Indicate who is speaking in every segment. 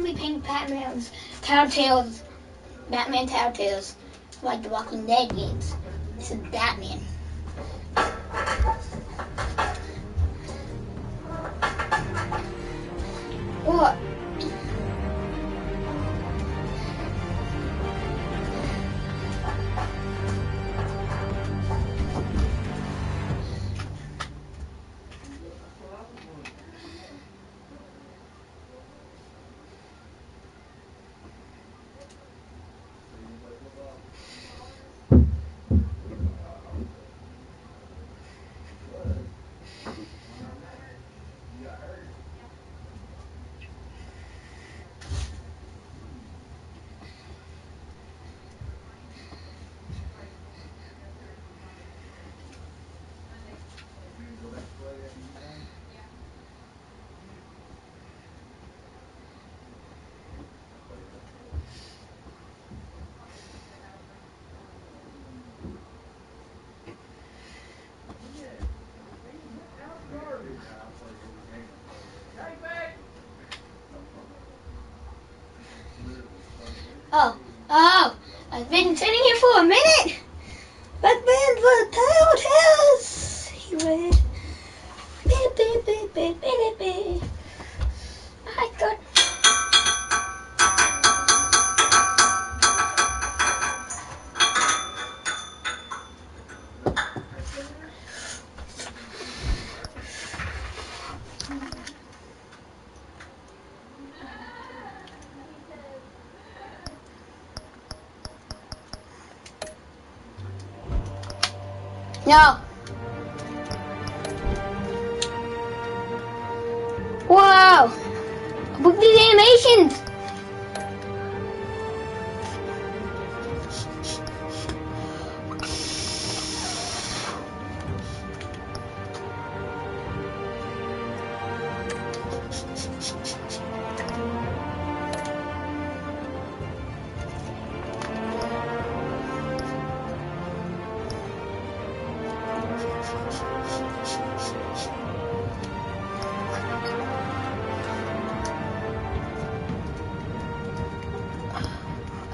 Speaker 1: basically painted Batman's Telltales, Batman Telltales, like the Walking Dead games. This is Batman. What? Oh, I've been sitting here for a minute. Batman the Telltales. He read. I got. No. Wow. Look at these animations.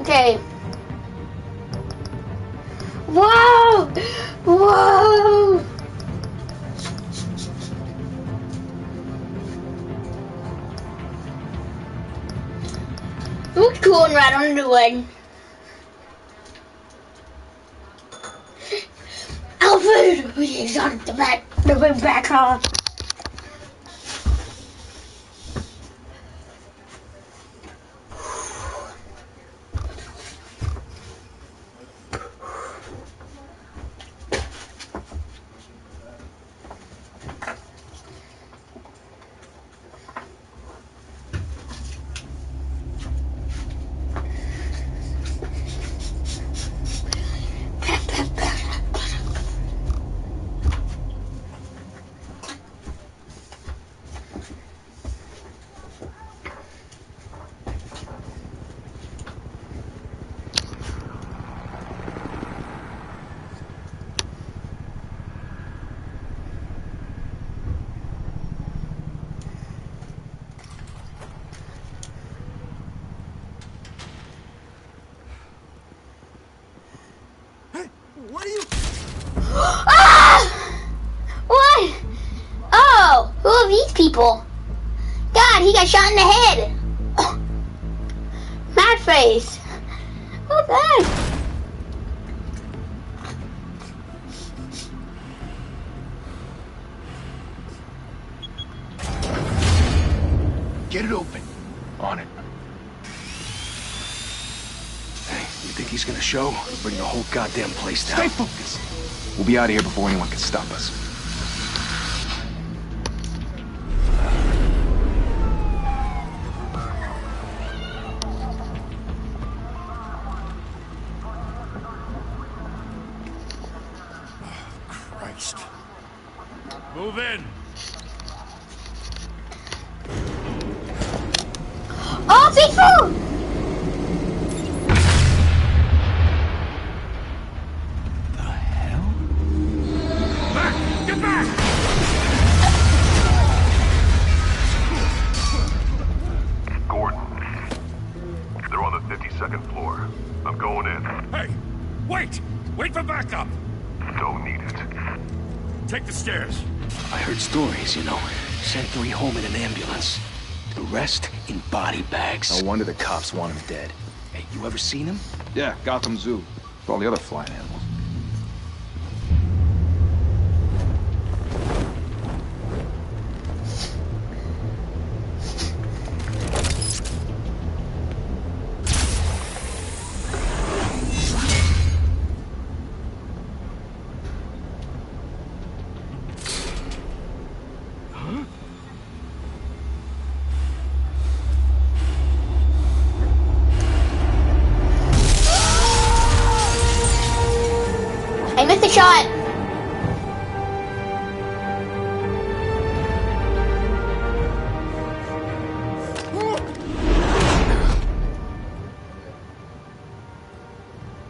Speaker 1: Okay. Whoa! Whoa! Looks cool and right on the wood. Alfred! He's on the back car.
Speaker 2: What are you?
Speaker 1: Ah! What? Oh, who are these people? God, he got shot in the head. Oh. Mad face. What the heck?
Speaker 2: Get it open. On it. Hey, you think he's gonna show? Bring the whole goddamn place down. Stay focused. We'll be out of here before anyone can stop us. Oh, Christ. Move in.
Speaker 1: Oh, people!
Speaker 3: the 52nd floor. I'm going in.
Speaker 4: Hey! Wait! Wait for backup!
Speaker 3: Don't need it.
Speaker 4: Take the stairs.
Speaker 2: I heard stories, you know. Sent 3 home in an ambulance. The rest in body bags.
Speaker 5: No wonder the cops want him dead.
Speaker 2: Hey, you ever seen him?
Speaker 5: Yeah, Gotham Zoo. With all the other flying animals.
Speaker 1: I missed a shot.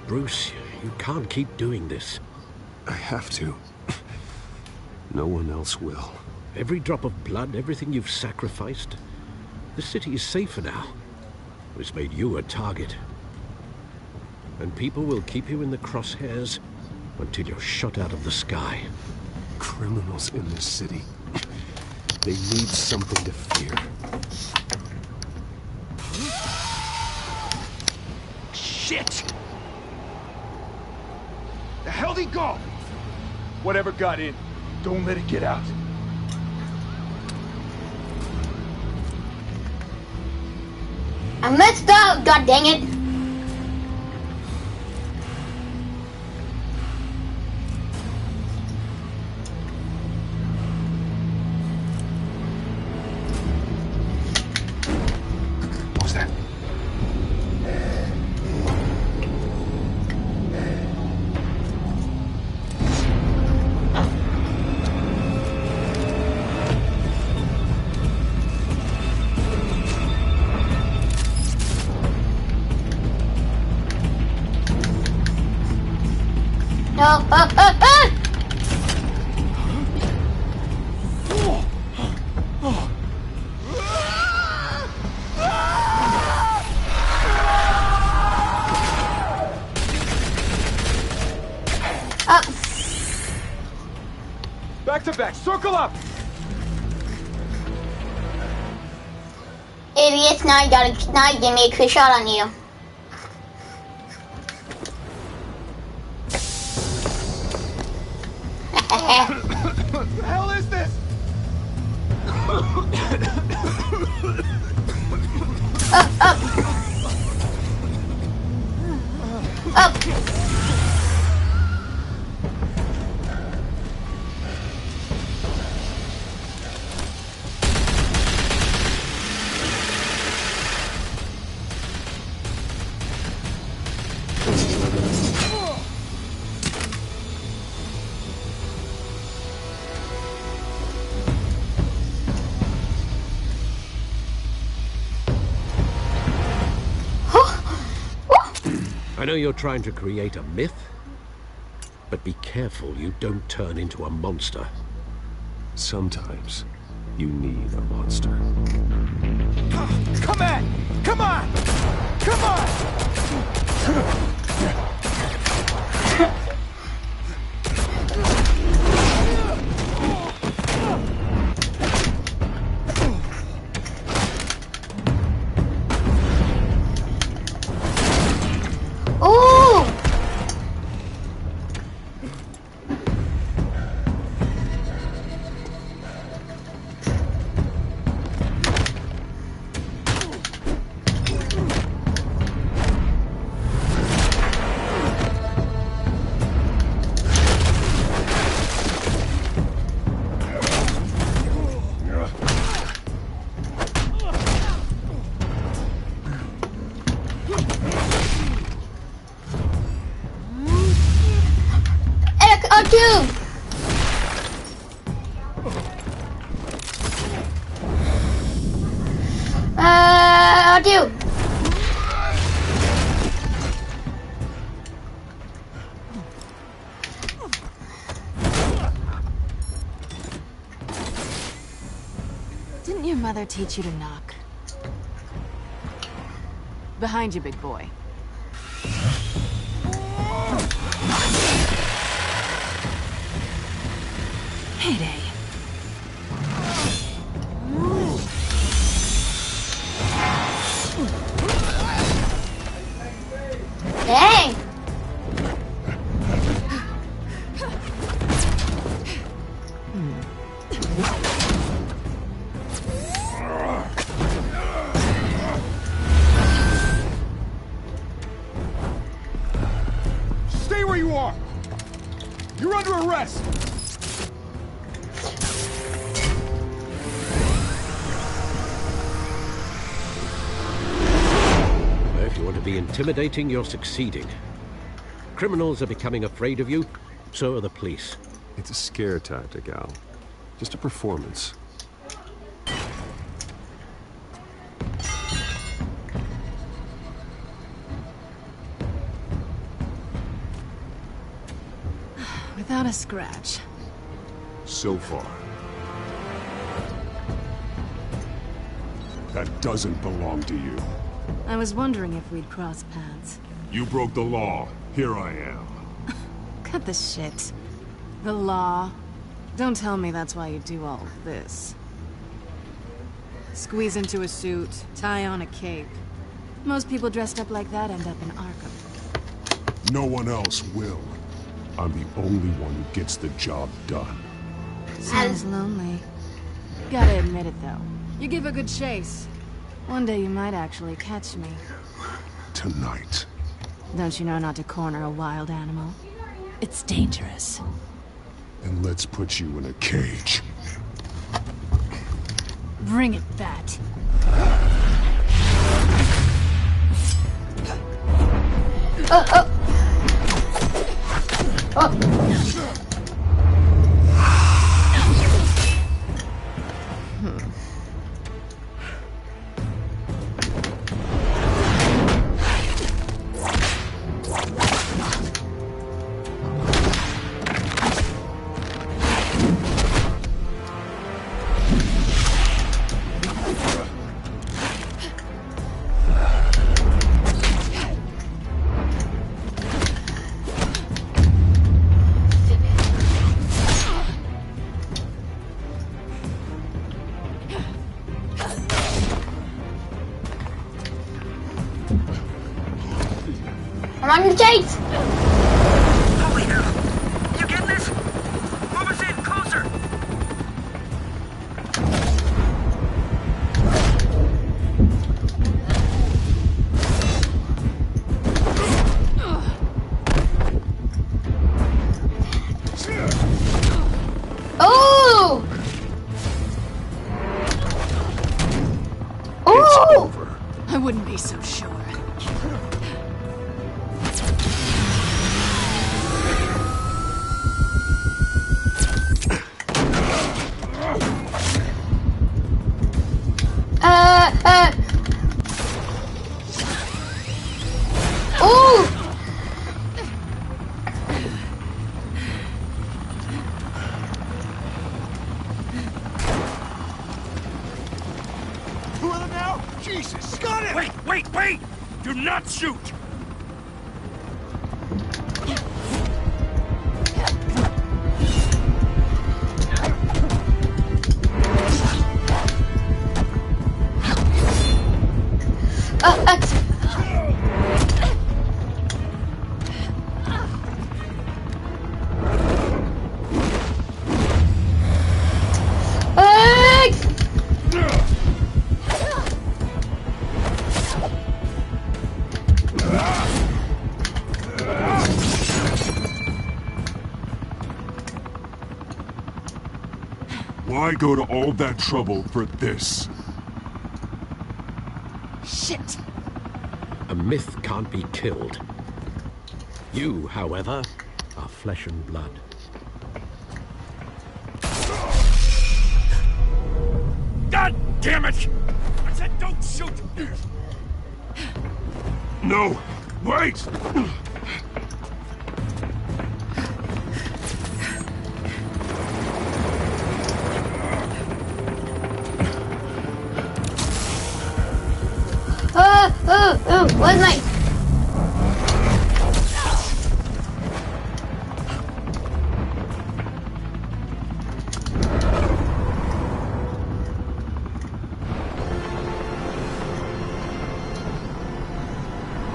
Speaker 6: Bruce, you can't keep doing this.
Speaker 3: I have to. No one else will.
Speaker 6: Every drop of blood, everything you've sacrificed. The city is safer now. It's made you a target. And people will keep you in the crosshairs until you're shot out of the sky.
Speaker 3: Criminals in this city. They need something to fear.
Speaker 2: Shit! The hell'd he go? Whatever got in, don't let it get out.
Speaker 1: I messed up, god dang it.
Speaker 2: What was that?
Speaker 1: No,
Speaker 2: Back to back, circle up!
Speaker 1: Idiots, now you give me a quick shot on you.
Speaker 2: What the hell is this?
Speaker 1: Up.
Speaker 6: I know you're trying to create a myth, but be careful you don't turn into a monster.
Speaker 3: Sometimes you need a monster.
Speaker 2: Come on! Come on! Come on!
Speaker 1: Ooh! R2! R2!
Speaker 7: Didn't your mother teach you to knock? Behind you, big boy. Heyday.
Speaker 1: Dang!
Speaker 4: Stay where you are! You're under arrest!
Speaker 6: If you want to be intimidating, you're succeeding. Criminals are becoming afraid of you, so are the police.
Speaker 3: It's a scare tactic, Al. Just a performance.
Speaker 7: Without a scratch.
Speaker 3: So far. That doesn't belong to you.
Speaker 7: I was wondering if we'd cross paths.
Speaker 3: You broke the law. Here I am.
Speaker 7: Cut the shit. The law. Don't tell me that's why you do all this. Squeeze into a suit, tie on a cape. Most people dressed up like that end up in Arkham.
Speaker 3: No one else will. I'm the only one who gets the job done.
Speaker 7: Sounds lonely. Gotta admit it, though. You give a good chase. One day you might actually catch me.
Speaker 3: Tonight.
Speaker 7: Don't you know not to corner a wild animal? It's dangerous.
Speaker 3: And let's put you in a cage.
Speaker 7: Bring it, Bat.
Speaker 1: Oh. I'm on the chase!
Speaker 8: Holy hell! You get this? Move us in, closer!
Speaker 1: Oh!
Speaker 3: It's
Speaker 1: Oh!
Speaker 3: over.
Speaker 7: I wouldn't be so sure.
Speaker 1: Oh!
Speaker 4: Two of them now? Jesus! Got it! Wait! Do not shoot!
Speaker 3: Why go to all that trouble for this?
Speaker 7: Shit!
Speaker 6: A myth can't be killed. You, however, are flesh and blood.
Speaker 4: God damn it! I said don't shoot!
Speaker 3: No! Wait!
Speaker 1: Where's my...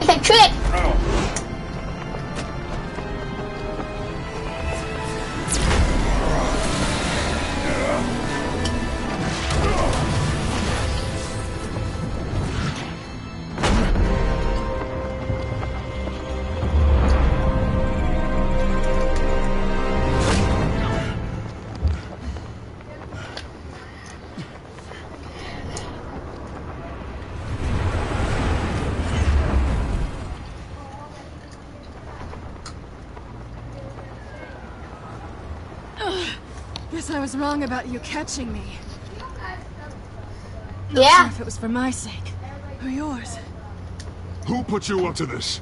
Speaker 1: It's a trick!
Speaker 7: Guess I was wrong about you catching me.
Speaker 1: Yeah.
Speaker 7: If it was for my sake, or yours.
Speaker 3: Who put you up to this?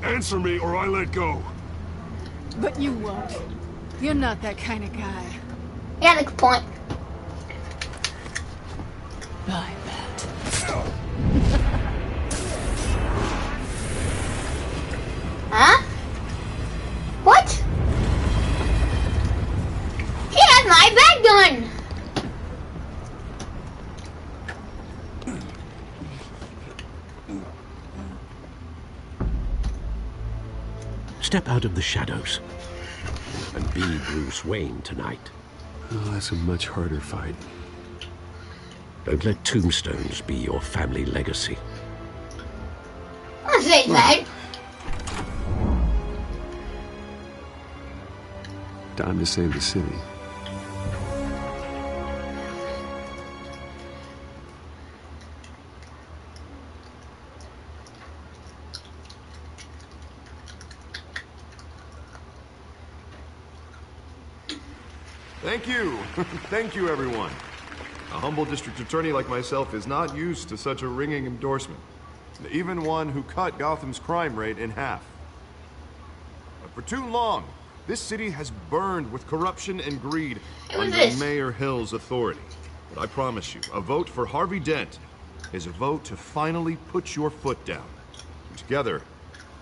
Speaker 3: Answer me or I let go.
Speaker 7: But you won't. You're not that kind of guy.
Speaker 1: Yeah, that's a good point.
Speaker 7: I bet.
Speaker 1: Huh? What? He has my bag gun!
Speaker 6: Step out of the shadows and be Bruce Wayne tonight.
Speaker 3: Oh, that's a much harder fight.
Speaker 6: Don't let tombstones be your family legacy.
Speaker 1: I'll say that.
Speaker 3: Time to save the city.
Speaker 9: Thank you. Thank you, everyone. A humble district attorney like myself is not used to such a ringing endorsement. Even one who cut Gotham's crime rate in half. But for too long, this city has burned with corruption and greed under Mayor Hill's authority. But I promise you, a vote for Harvey Dent is a vote to finally put your foot down. Together,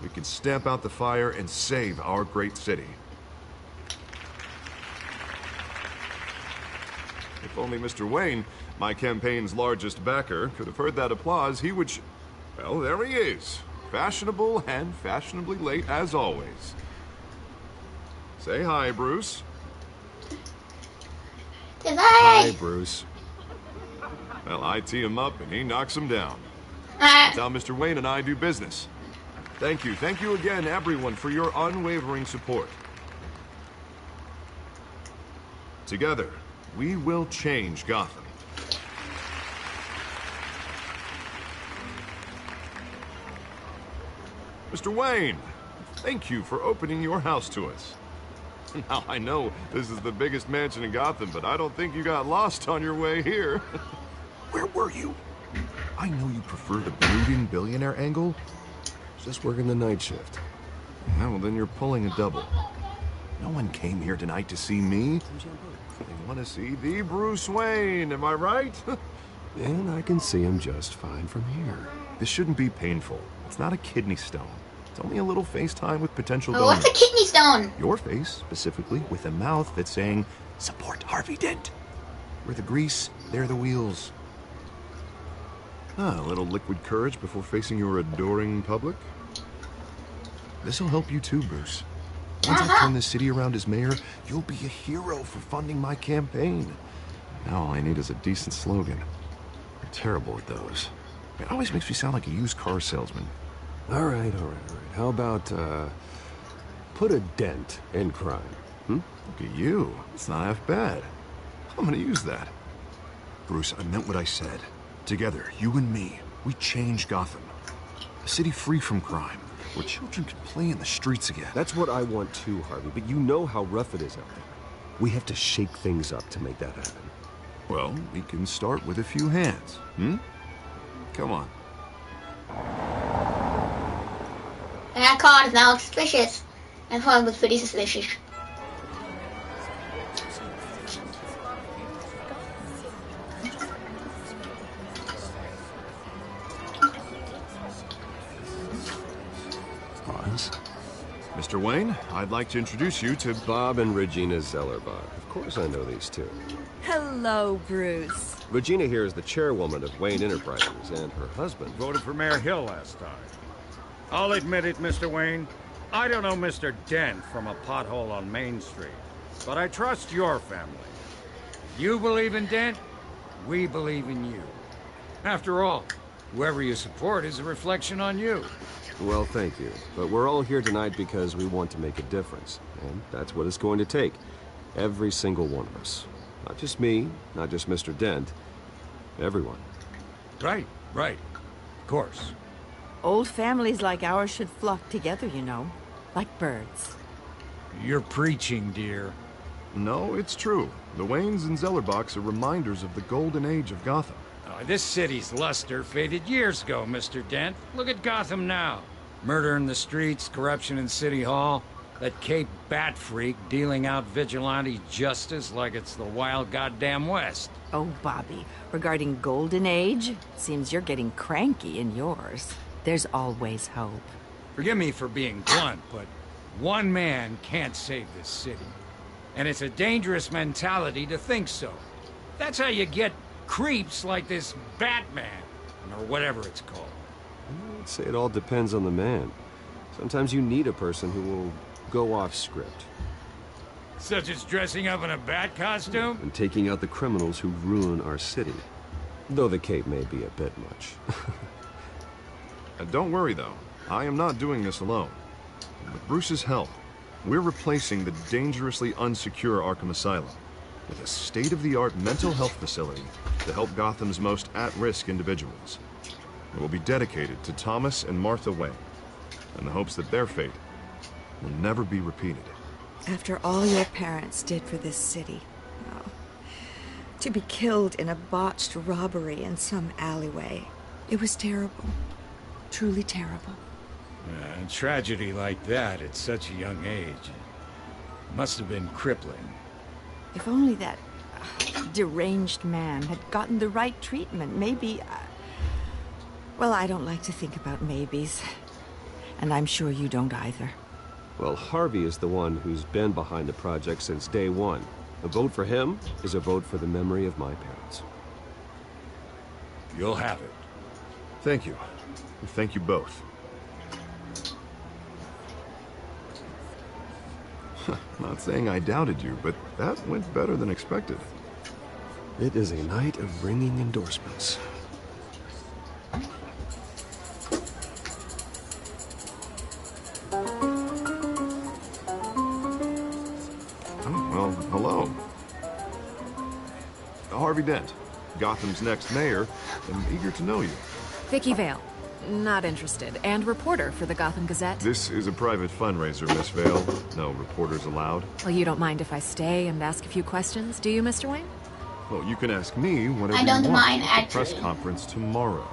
Speaker 9: we can stamp out the fire and save our great city. If only Mr. Wayne, my campaign's largest backer, could have heard that applause, he would well, there he is. Fashionable and fashionably late as always. Say hi, Bruce.
Speaker 3: Hi, Bruce.
Speaker 9: Well, I tee him up and he knocks him down. That's how Mr. Wayne and I do business. Thank you again, everyone, for your unwavering support. Together, we will change Gotham. Mr. Wayne, thank you for opening your house to us. Now, I know this is the biggest mansion in Gotham, but I don't think you got lost on your way here. Where were you? I know you prefer the brooding billionaire angle.
Speaker 3: Just working the night shift.
Speaker 9: Yeah, well, then you're pulling a double. No one came here tonight to see me. They want to see the Bruce Wayne, am I right?
Speaker 3: And I can see him just fine from here.
Speaker 9: This shouldn't be painful. It's not a kidney stone. It's only a little FaceTime with potential donors.
Speaker 1: What's a kidney stone?
Speaker 9: Your face, specifically, with a mouth that's saying, "Support Harvey Dent." Where the grease, there the wheels. A little liquid courage before facing your adoring public. This'll help you too, Bruce. Once I turn this city around as mayor, you'll be a hero for funding my campaign. Now all I need is a decent slogan. I'm terrible at those. It always makes me sound like a used car salesman.
Speaker 3: All right. How about, put a dent in crime,
Speaker 9: Look at you. It's not half bad. I'm gonna use that. Bruce, I meant what I said. Together, you and me, we change Gotham. A city free from crime, where children can play in the streets again.
Speaker 3: That's what I want too, Harvey, but you know how rough it is out there. We have to shake things up to make that happen.
Speaker 9: Well, we can start with a few hands, Come on.
Speaker 1: And that card is now suspicious. And one was pretty suspicious.
Speaker 9: Mr. Wayne, I'd like to introduce you to...
Speaker 3: Bob and Regina Zellerbach. Of course I know these two.
Speaker 10: Hello, Bruce.
Speaker 3: Regina here is the chairwoman of Wayne Enterprises, and her husband...
Speaker 4: Voted for Mayor Hill last time. I'll admit it, Mr. Wayne. I don't know Mr. Dent from a pothole on Main Street, but I trust your family. You believe in Dent, we believe in you. After all, whoever you support is a reflection on you.
Speaker 3: Well, thank you. But we're all here tonight because we want to make a difference. And that's what it's going to take. Every single one of us. Not just me, not just Mr. Dent. Everyone.
Speaker 4: Right. Of course.
Speaker 10: Old families like ours should flock together, you know. Like birds.
Speaker 4: You're preaching, dear.
Speaker 9: No, it's true. The Waynes and Zellerbachs are reminders of the golden age of Gotham.
Speaker 4: This city's luster faded years ago, Mr. Dent. Look at Gotham now. Murder in the streets, corruption in City Hall, that Cape Bat freak dealing out vigilante justice like it's the wild goddamn West.
Speaker 10: Oh, Bobby, regarding Golden Age, seems you're getting cranky in yours. There's always hope.
Speaker 4: Forgive me for being blunt, but one man can't save this city. And it's a dangerous mentality to think so. That's how you get creeps like this Batman, or whatever it's called.
Speaker 3: I'd say it all depends on the man. Sometimes you need a person who will go off script.
Speaker 4: Such as dressing up in a bat costume?
Speaker 3: And taking out the criminals who ruin our city. Though the cape may be a bit much.
Speaker 9: Don't worry, though. I am not doing this alone. With Bruce's help, we're replacing the dangerously unsecure Arkham Asylum with a state-of-the-art mental health facility to help Gotham's most at-risk individuals. It will be dedicated to Thomas and Martha Wayne, in the hopes that their fate will never be repeated.
Speaker 11: After all your parents did for this city, oh, to be killed in a botched robbery in some alleyway, it was terrible. Truly terrible.
Speaker 4: A tragedy like that at such a young age must have been crippling.
Speaker 10: If only that deranged man had gotten the right treatment, maybe... Well, I don't like to think about maybes. And I'm sure you don't either.
Speaker 3: Well, Harvey is the one who's been behind the project since day one. A vote for him is a vote for the memory of my parents.
Speaker 4: You'll have it.
Speaker 9: Thank you. Thank you both. Not saying I doubted you, but that went better than expected.
Speaker 3: It is a night of ringing endorsements.
Speaker 9: Oh, well, hello. Harvey Dent, Gotham's next mayor. I'm eager to know you.
Speaker 12: Vicky Vale. Not interested. And reporter for the Gotham Gazette.
Speaker 9: This is a private fundraiser, Miss Vale. No reporters allowed.
Speaker 12: Well, you don't mind if I stay and ask a few questions, do you, Mr. Wayne?
Speaker 9: Well, you can ask me whatever
Speaker 1: I don't
Speaker 9: you want
Speaker 1: mind,
Speaker 9: at the press
Speaker 1: actually.
Speaker 9: conference tomorrow.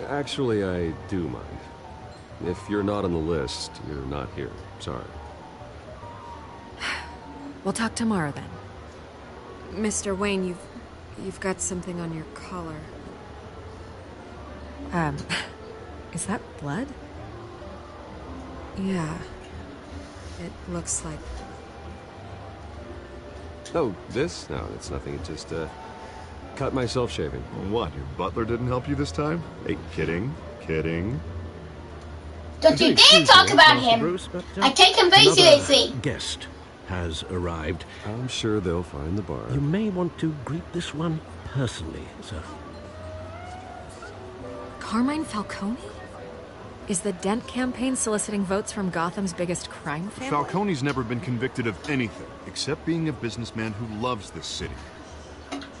Speaker 3: Actually, I do mind. If you're not on the list, you're not here. Sorry.
Speaker 12: We'll talk tomorrow then.
Speaker 7: Mr. Wayne, you've got something on your collar.
Speaker 12: Is that blood?
Speaker 7: Yeah. It looks like...
Speaker 3: Oh, this? No, it's nothing. It just, cut myself shaving.
Speaker 9: What, your butler didn't help you this time? Hey, kidding.
Speaker 1: Don't you dare talk about him!
Speaker 6: Bruce, but,
Speaker 1: I take him very
Speaker 6: another
Speaker 1: seriously.
Speaker 6: Guest has arrived.
Speaker 3: I'm sure they'll find the bar.
Speaker 6: You may want to greet this one personally, sir.
Speaker 12: Carmine Falcone? Is the Dent campaign soliciting votes from Gotham's biggest crime family?
Speaker 9: Falcone's never been convicted of anything, except being a businessman who loves this city.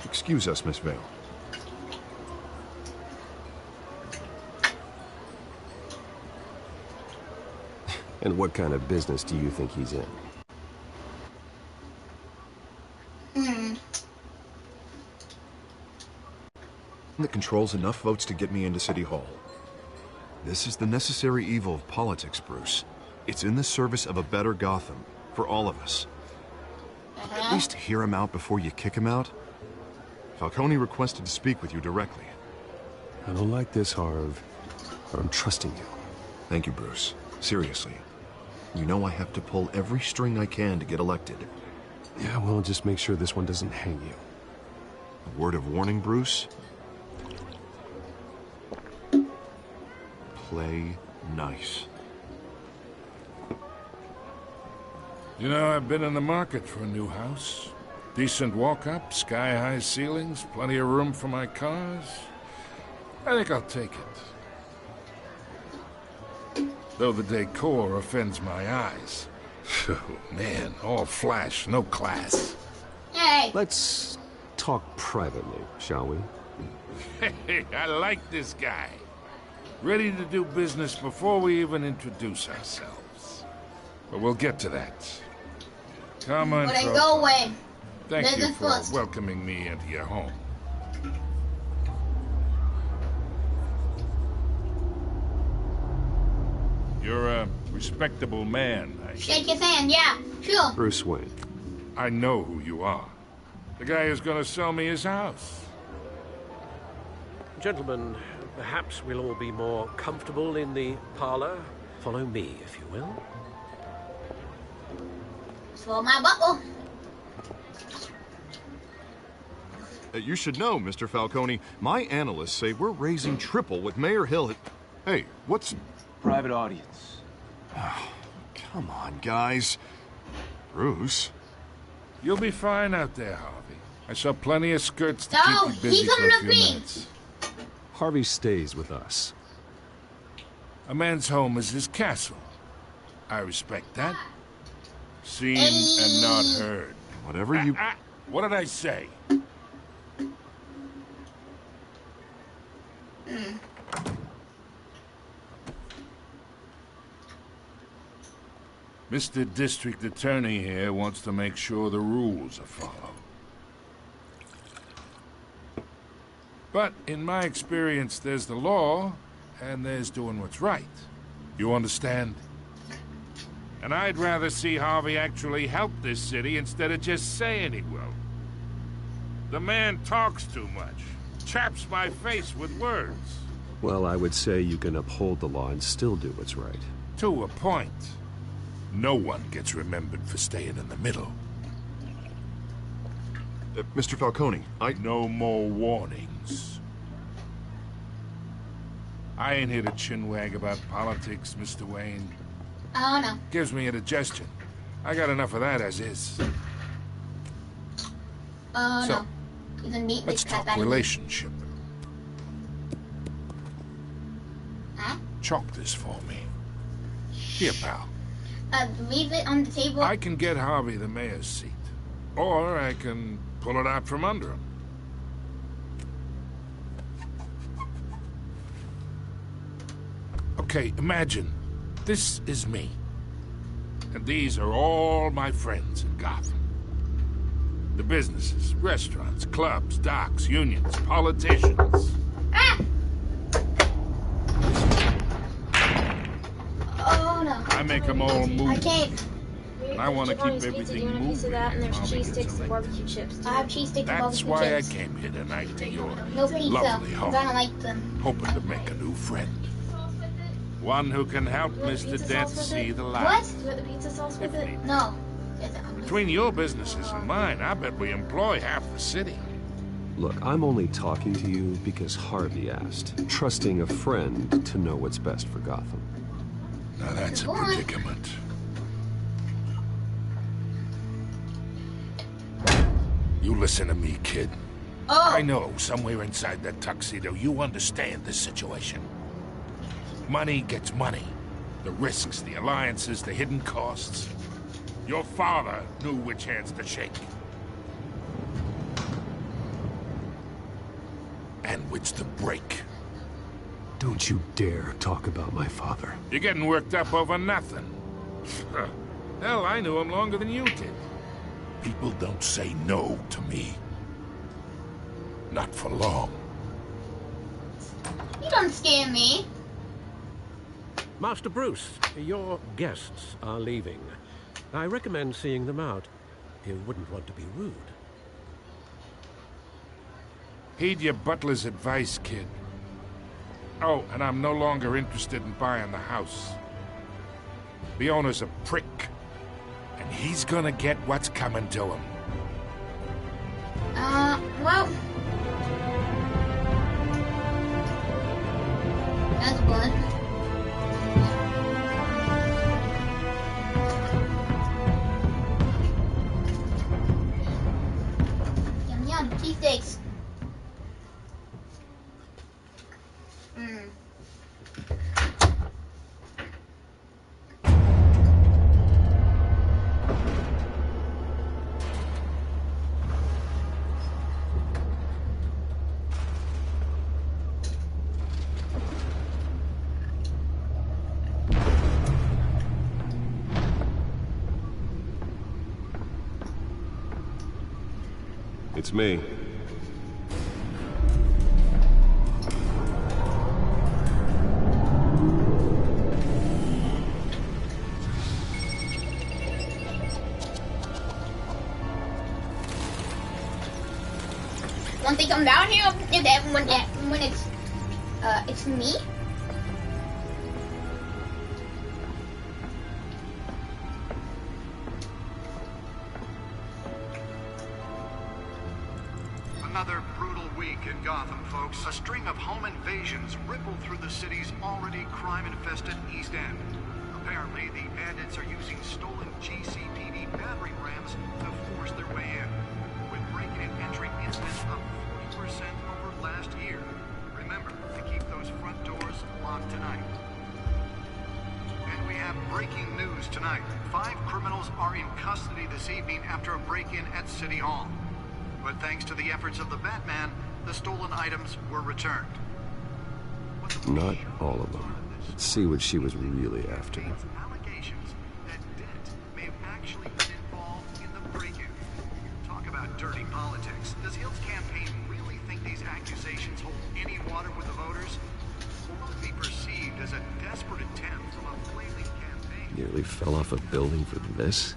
Speaker 9: Excuse us, Miss Vale.
Speaker 3: And what kind of business do you think he's in?
Speaker 9: That controls enough votes to get me into City Hall. This is the necessary evil of politics, Bruce. It's in the service of a better Gotham, for all of us. At least hear him out before you kick him out. Falcone requested to speak with you directly.
Speaker 3: I don't like this, Harv, but I'm trusting you.
Speaker 9: Thank you, Bruce. Seriously. You know I have to pull every string I can to get elected.
Speaker 3: Yeah, well, just make sure this one doesn't hang you.
Speaker 9: A word of warning, Bruce? Play nice.
Speaker 13: You know, I've been in the market for a new house. Decent walk-up, sky-high ceilings, plenty of room for my cars. I think I'll take it. Though the decor offends my eyes. Oh, man, all flash, no class.
Speaker 1: Hey!
Speaker 3: Let's talk privately, shall we?
Speaker 13: Hey, I like this guy. Ready to do business before we even introduce ourselves. But we'll get to that. Come on,
Speaker 1: But I go away.
Speaker 13: Thank you
Speaker 1: Business
Speaker 13: for
Speaker 1: first.
Speaker 13: welcoming me into your home. You're a respectable man.
Speaker 1: Shake his hand, yeah, sure.
Speaker 3: Bruce Wayne.
Speaker 13: I know who you are. The guy who's gonna sell me his house.
Speaker 6: Gentlemen, perhaps we'll all be more comfortable in the parlor. Follow me, if you will.
Speaker 1: Swallow my butthole.
Speaker 9: You should know, Mr. Falcone, my analysts say we're raising triple what Mayor Hill had... Hey, what's...
Speaker 2: Private audience.
Speaker 9: Oh, come on, guys. Bruce.
Speaker 13: You'll be fine out there, Harvey. I saw plenty of skirts to
Speaker 1: No,
Speaker 13: keep you busy
Speaker 1: he's
Speaker 13: for
Speaker 1: coming
Speaker 13: a
Speaker 1: to
Speaker 13: few
Speaker 1: me.
Speaker 13: minutes.
Speaker 3: Harvey stays with us.
Speaker 13: A man's home is his castle. I respect that. Seen
Speaker 1: Hey.
Speaker 13: and not heard.
Speaker 9: Whatever you...
Speaker 13: What did I say? Mr. District Attorney here wants to make sure the rules are followed. But in my experience, there's the law, and there's doing what's right. You understand? And I'd rather see Harvey actually help this city instead of just saying he will. The man talks too much. Chaps my face with words.
Speaker 3: Well, I would say you can uphold the law and still do what's right.
Speaker 13: To a point. No one gets remembered for staying in the middle.
Speaker 9: Mr. Falcone,
Speaker 13: No more warnings. I ain't here to chinwag about politics, Mr. Wayne.
Speaker 1: Oh no.
Speaker 13: Gives me indigestion. I got enough of that as is.
Speaker 1: Oh
Speaker 13: So,
Speaker 1: no. He's gonna beat
Speaker 13: Let's
Speaker 1: this crap
Speaker 13: talk
Speaker 1: out of me.
Speaker 13: relationship.
Speaker 1: Huh?
Speaker 13: Chalk this for me. Here, pal.
Speaker 1: Leave it on the table.
Speaker 13: I can get Harvey the mayor's seat. Or I can pull it out from under him. Okay, imagine. This is me. And these are all my friends in Gotham. The businesses, restaurants, clubs, docks, unions, politicians.
Speaker 1: Ah! Oh no.
Speaker 13: I make them all move.
Speaker 1: I can't.
Speaker 13: And I want to keep everything moving.
Speaker 1: I have cheese sticks and barbecue chips.
Speaker 13: That's why I came here tonight to your
Speaker 1: No pizza,
Speaker 13: lovely
Speaker 1: because
Speaker 13: home,
Speaker 1: I don't like them.
Speaker 13: hoping to make a new friend. One who can help Mr. Dent see the light.
Speaker 1: What? Do you want the pizza sauce with it? No.
Speaker 13: Between your businesses and mine, I bet we employ half the city.
Speaker 3: Look, I'm only talking to you because Harvey asked, trusting a friend to know what's best for Gotham.
Speaker 13: Now that's a predicament. You listen to me, kid.
Speaker 1: Oh.
Speaker 13: I know somewhere inside that tuxedo you understand this situation. Money gets money. The risks, the alliances, the hidden costs. Your father knew which hands to shake. And which to break.
Speaker 3: Don't you dare talk about my father.
Speaker 13: You're getting worked up over nothing. Hell, I knew him longer than you did. People don't say no to me. Not for long.
Speaker 1: You don't scare me.
Speaker 6: Master Bruce, your guests are leaving. I recommend seeing them out. You wouldn't want to be rude.
Speaker 13: Heed your butler's advice, kid. Oh, and I'm no longer interested in buying the house. The owner's a prick. And he's gonna get what's coming to him.
Speaker 1: Well. That's good. Yum yum, cheesesteaks.
Speaker 3: It's me.
Speaker 1: Once they come down here, when it's me.
Speaker 14: Another brutal week in Gotham, folks. A string of home invasions rippled through the city's already crime-infested East End. Apparently, the bandits are using stolen GCPD battering rams to force their way in, with breaking and entering incidents up 40% over last year. Remember to keep those front doors locked tonight. And we have breaking news tonight. 5 criminals are in custody this evening after a break-in at City Hall. But thanks to the efforts of the Batman, the stolen items were returned.
Speaker 3: Not all of them. Let's see what she was really after.
Speaker 14: Allegations that Dent may have actually been involved in the break-in. Talk about dirty politics. Does Hill's campaign really think these accusations hold any water with the voters? Or will it be perceived as a desperate attempt from a flailing campaign?
Speaker 3: Nearly fell off a building for this?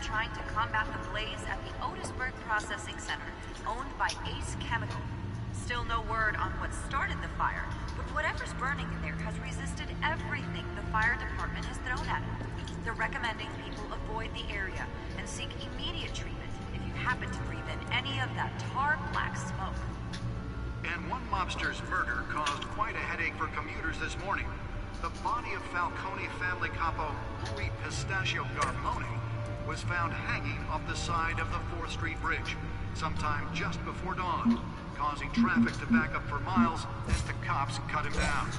Speaker 15: Trying to combat the blaze at the Otisburg Processing Center, owned by Ace Chemical. Still no word on what started the fire, but whatever's burning in there has resisted everything the fire department has thrown at it. They're recommending people avoid the area and seek immediate treatment if you happen to breathe in any of that tar black smoke.
Speaker 14: And one mobster's murder caused quite a headache for commuters this morning. The body of Falcone family capo Louis Pistachio Garmone was found hanging off the side of the 4th Street Bridge sometime just before dawn, causing traffic to back up for miles as the cops cut him down.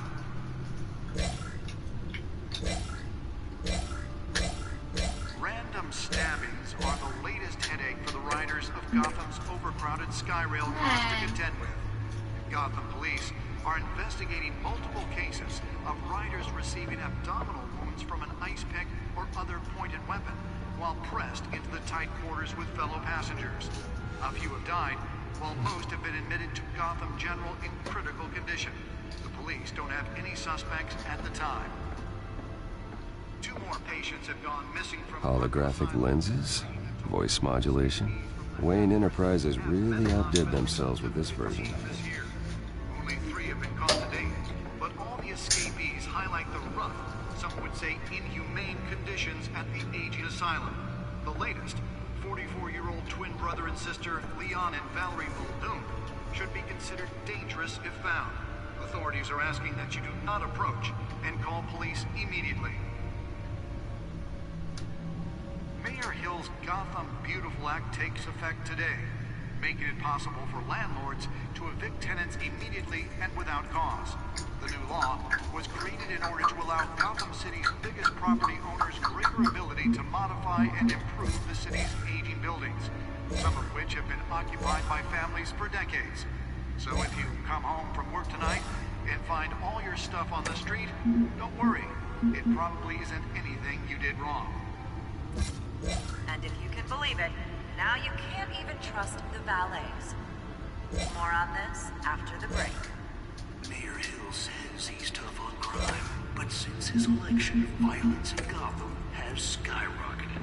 Speaker 14: Random stabbings are the latest headache for the riders of Gotham's overcrowded Skyrail cars to contend with. Gotham police are investigating multiple cases of riders receiving abdominal wounds from an ice pick or other pointed weapon while pressed into the tight quarters with fellow passengers. A few have died, while most have been admitted to Gotham General in critical condition. The police don't have any suspects at the time. 2 more patients have gone missing from
Speaker 3: Holographic lenses? Voice modulation? Wayne Enterprises really outdid themselves with this version.
Speaker 14: Only 3 have been caught to date, but all the escapees highlight the rough, some would say inhumane conditions at the aging asylum. The latest, 44-year-old twin brother and sister Leon and Valerie Muldoon, should be considered dangerous if found. Authorities are asking that you do not approach and call police immediately. Mayor Hill's Gotham Beautiful Act takes effect today, making it possible for landlords to evict tenants immediately and without cause. The new law was created in order to allow Gotham City's biggest property owners greater ability to modify and improve the city's aging buildings, some of which have been occupied by families for decades. So if you come home from work tonight and find all your stuff on the street, don't worry. It probably isn't anything you did wrong.
Speaker 15: And if you can believe it, now you can't even trust the valets. More on this after the break.
Speaker 16: Mayor Hill says he's tough on crime, but since his election, violence in Gotham has skyrocketed.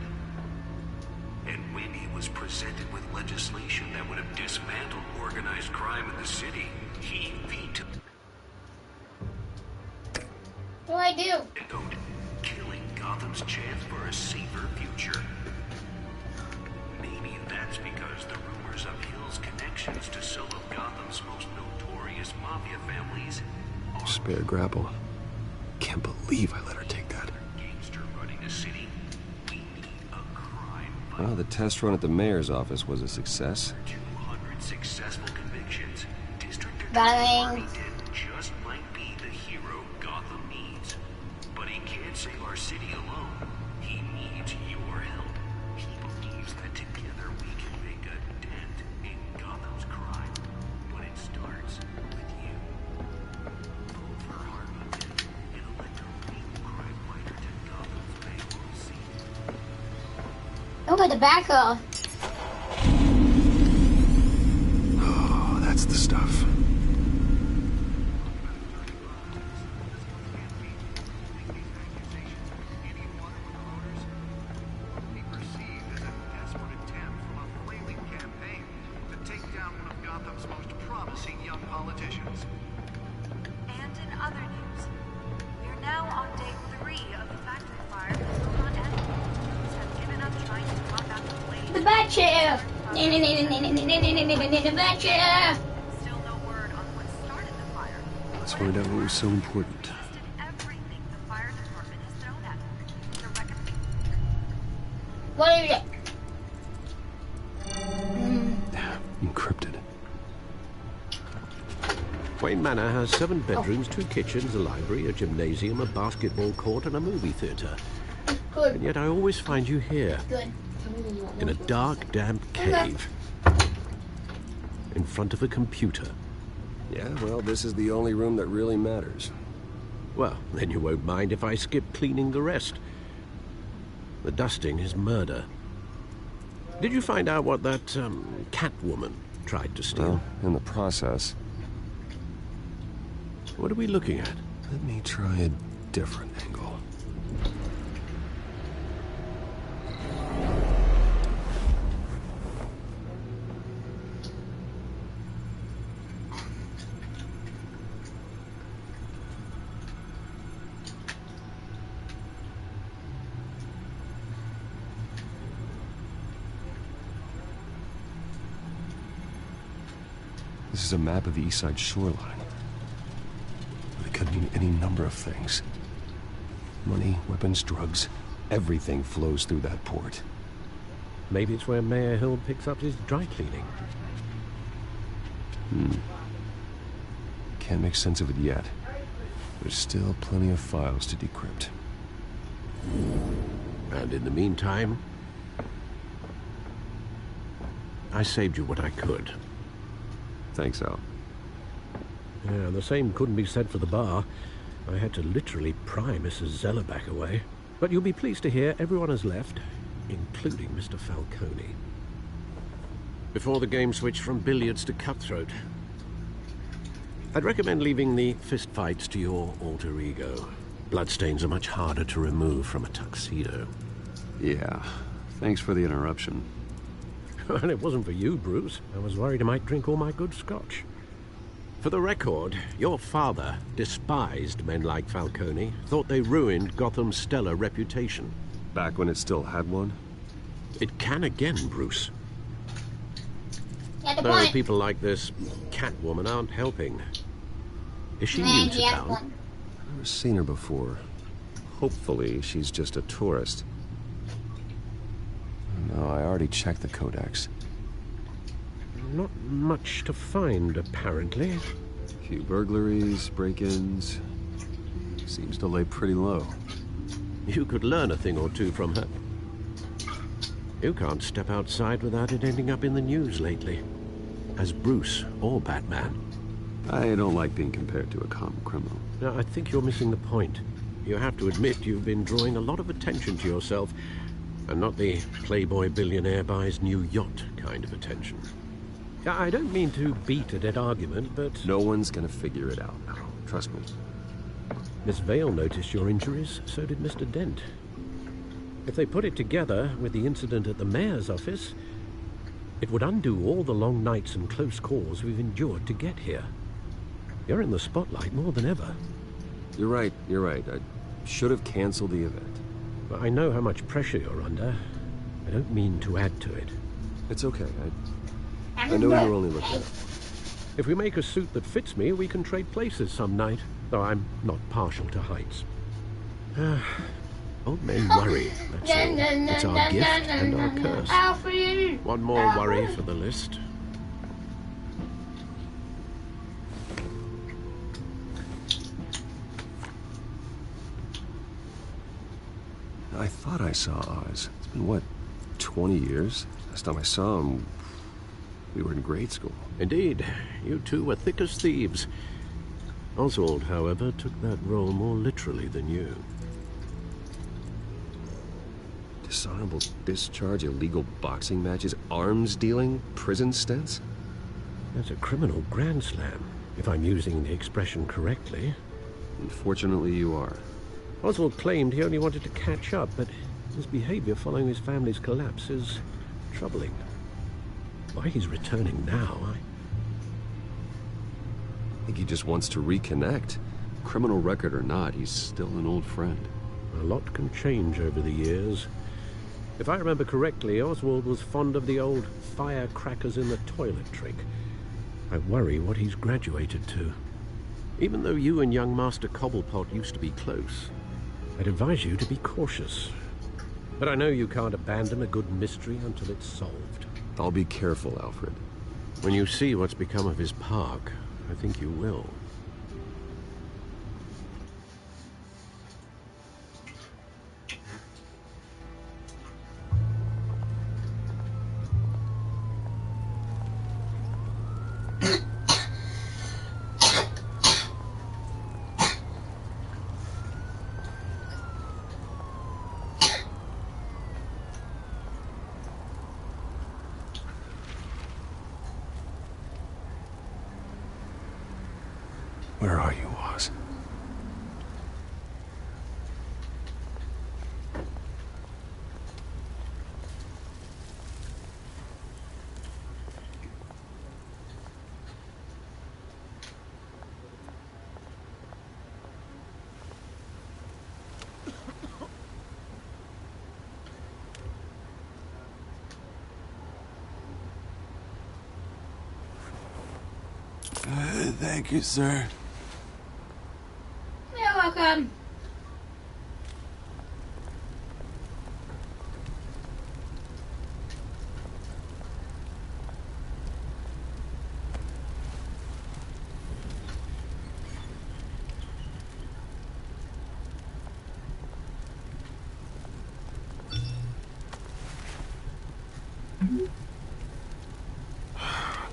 Speaker 16: And when he was presented presented with legislation that would have dismantled organized crime in the city, he vetoed
Speaker 1: What do I do?
Speaker 16: killing Gotham's chance for a safer future. Maybe that's because the rumors of Hill's connections to some of Gotham's most notorious mafia families are
Speaker 3: Spare grapple. Can't believe I let her take that.
Speaker 16: gangster running a city. We need a crime
Speaker 3: Well, the test run at the mayor's office was a success.
Speaker 16: 200 successful convictions. District Attorney
Speaker 1: Darling.
Speaker 16: Harvey Dent just might be the hero Gotham needs. But he can't save our city alone. He needs your help. He believes that together we can make a dent in Gotham's crime. But it starts with you. Vote for Harvey Dent and elect a real crime fighter to Gotham's mayoral seat.
Speaker 1: Look at the back of.
Speaker 3: Oh, that's the stuff.
Speaker 14: Be perceived as a desperate attempt from a flailing campaign to take down one of Gotham's most promising young politicians.
Speaker 15: And in other news, we're now on day 3 of the factory fire that will not end. Police have given up trying to combat the blaze.
Speaker 1: The bat chair. The bat chair.
Speaker 15: Still no word on what started the fire.
Speaker 3: Let's find out what was so important.
Speaker 15: Everything the fire department has thrown at them. The record
Speaker 1: What is it?
Speaker 3: Encrypted.
Speaker 6: Wayne Manor has 7 bedrooms, 2 kitchens, a library, a gymnasium, a basketball court, and a movie theatre.
Speaker 1: Good.
Speaker 6: And yet I always find you here,
Speaker 1: Good.
Speaker 6: in a dark, damp cave, in front of a computer.
Speaker 3: Yeah, well, this is the only room that really matters.
Speaker 6: Well, then you won't mind if I skip cleaning the rest. The dusting is murder. Did you find out what that, Catwoman tried to steal?
Speaker 3: Well, in the process.
Speaker 6: What are we looking at?
Speaker 3: Let me try a different angle. This is a map of the East Side shoreline. It could mean any number of things. Money, weapons, drugs, everything flows through that port.
Speaker 6: Maybe it's where Mayor Hill picks up his dry cleaning.
Speaker 3: Can't make sense of it yet. There's still plenty of files to decrypt.
Speaker 6: And in the meantime, I saved you what I could.
Speaker 3: Thanks, Al.
Speaker 6: Yeah, the same couldn't be said for the bar. I had to literally pry Mrs. Zellerback away. But you'll be pleased to hear everyone has left, including Mr. Falcone. Before the game switched from billiards to cutthroat. I'd recommend leaving the fistfights to your alter ego. Bloodstains are much harder to remove from a tuxedo.
Speaker 3: Yeah, thanks for the interruption.
Speaker 6: And it wasn't for you, Bruce. I was worried I might drink all my good scotch. For the record, your father despised men like Falcone, thought they ruined Gotham's stellar reputation.
Speaker 3: Back when it still had one?
Speaker 6: It can again, Bruce.
Speaker 1: Get the
Speaker 6: Though
Speaker 1: point.
Speaker 6: people like this Catwoman aren't helping. Is she
Speaker 1: Man,
Speaker 6: new to
Speaker 1: he has
Speaker 6: town?
Speaker 1: one.
Speaker 3: I've never seen her before. Hopefully, she's just a tourist. No, I already checked the codex.
Speaker 6: Not much to find, apparently.
Speaker 3: Few burglaries, break-ins. Seems to lay pretty low.
Speaker 6: You could learn a thing or two from her. You can't step outside without it ending up in the news lately. As Bruce or Batman.
Speaker 3: I don't like being compared to a common criminal.
Speaker 6: Now, I think you're missing the point. You have to admit you've been drawing a lot of attention to yourself, and not the playboy billionaire buys new yacht kind of attention. I don't mean to beat a dead argument, but...
Speaker 3: No one's gonna figure it out now. Trust me.
Speaker 6: Miss Vale noticed your injuries, so did Mr. Dent. If they put it together with the incident at the mayor's office, It would undo all the long nights and close calls we've endured to get here. You're in the spotlight more than ever.
Speaker 3: You're right. I should have canceled the event.
Speaker 6: But I know how much pressure you're under. I don't mean to add to it.
Speaker 3: It's okay. I know you're only looking.
Speaker 6: If we make a suit that fits me, we can trade places some night. Though I'm not partial to heights. Old men worry, that's all. It's our gift and our curse. One more worry for the list.
Speaker 3: I thought I saw Oz. It's been, what, 20 years? Last time I saw him, we were in grade school.
Speaker 6: Indeed. You two were thick as thieves. Oswald, however, took that role more literally than you.
Speaker 3: Dishonorable discharge, illegal boxing matches, arms dealing, prison stints?
Speaker 6: That's a criminal grand slam, if I'm using the expression correctly.
Speaker 3: Unfortunately, you are.
Speaker 6: Oswald claimed he only wanted to catch up, but his behavior following his family's collapse is troubling. Why he's returning now, I
Speaker 3: think he just wants to reconnect. Criminal record or not, he's still an old friend.
Speaker 6: A lot can change over the years. If I remember correctly, Oswald was fond of the old firecrackers in the toilet trick. I worry what he's graduated to. Even though you and young Master Cobblepot used to be close, I'd advise you to be cautious. But I know you can't abandon a good mystery until it's solved.
Speaker 3: I'll be careful, Alfred.
Speaker 6: When you see what's become of his park, I think you will.
Speaker 3: Where are you, Oz?
Speaker 17: Thank you, sir.
Speaker 1: You're welcome.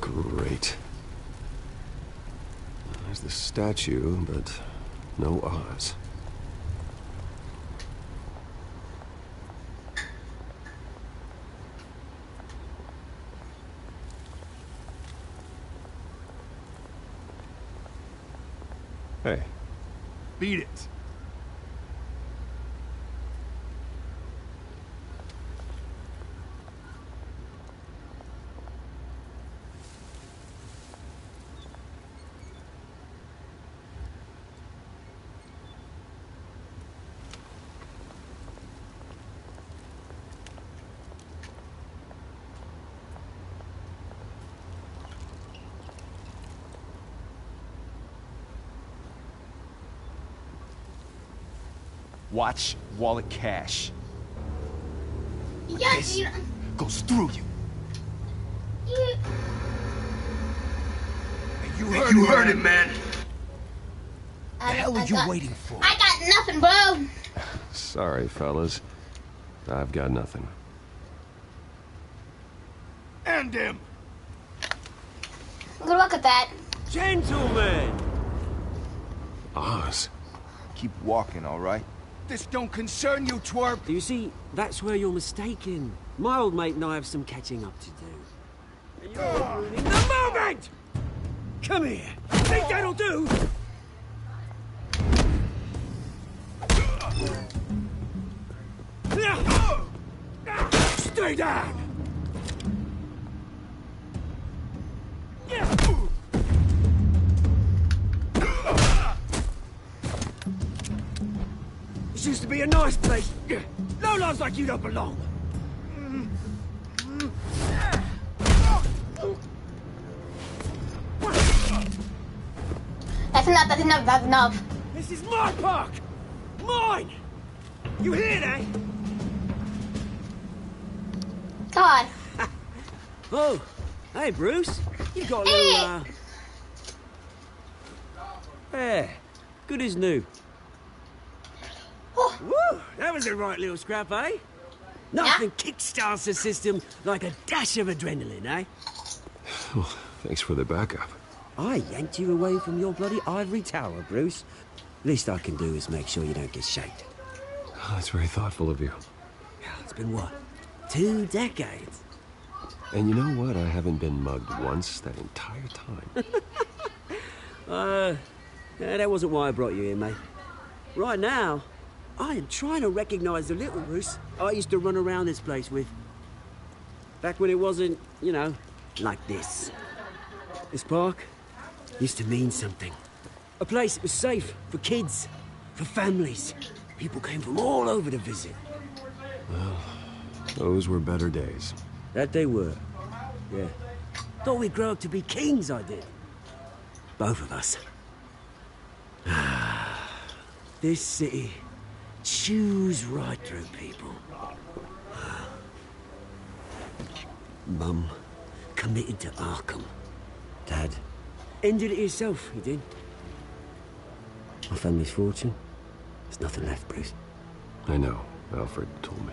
Speaker 3: Great. There's the statue, but no Oz. Hey.
Speaker 17: Beat it.
Speaker 2: Watch wallet cash.
Speaker 1: Yes,
Speaker 2: this goes through you.
Speaker 17: You heard it, man.
Speaker 2: The hell are you waiting for?
Speaker 1: I got nothing, bro.
Speaker 3: Sorry, fellas. I've got nothing.
Speaker 17: End him.
Speaker 1: Good luck at that.
Speaker 17: Gentlemen.
Speaker 3: Oz.
Speaker 2: Keep walking, all right?
Speaker 17: This don't concern you, twerp.
Speaker 18: You see, that's where you're mistaken. My old mate and I have some catching up to do. And you're ruining the moment! Come here. Think that'll do? Stay down! to be a nice place. Lowlifes like you don't belong.
Speaker 1: That's enough, that's enough, that's enough.
Speaker 18: This is my park! Mine! You hear that?
Speaker 1: God.
Speaker 18: Oh, hey, Bruce. You got a
Speaker 1: Hey.
Speaker 18: little, Yeah, good as new. Woo! That was a right little scrap, eh? Nothing kickstarts the system like a dash of adrenaline, eh?
Speaker 3: Well, thanks for the backup.
Speaker 18: I yanked you away from your bloody ivory tower, Bruce. Least I can do is make sure you don't get shaked.
Speaker 3: Oh, that's very thoughtful of you.
Speaker 18: It's been what? 2 decades?
Speaker 3: And you know what? I haven't been mugged once that entire time.
Speaker 18: That wasn't why I brought you here, mate. Right now, I am trying to recognize the little Bruce I used to run around this place with. Back when it wasn't, you know, like this. This park used to mean something. A place that was safe for kids, for families. People came from all over to visit.
Speaker 3: Well, those were better days.
Speaker 18: That they were. Yeah. Thought we'd grow up to be kings, I did. Both of us. This city chews right through people. Mum committed to Arkham. Dad ended it himself, he did. My family's fortune. There's nothing left, Bruce.
Speaker 3: I know. Alfred told me.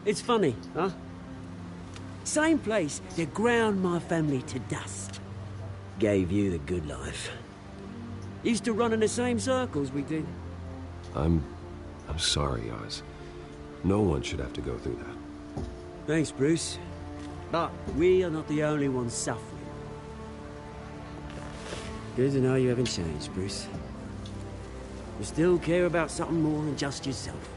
Speaker 18: It's funny, huh? Same place that ground my family to dust. Gave you the good life. Used to run in the same circles we did.
Speaker 3: I'm sorry, Oz. No one should have to go through that.
Speaker 18: Thanks, Bruce. But we are not the only ones suffering. Good to know you haven't changed, Bruce. You still care about something more than just yourself.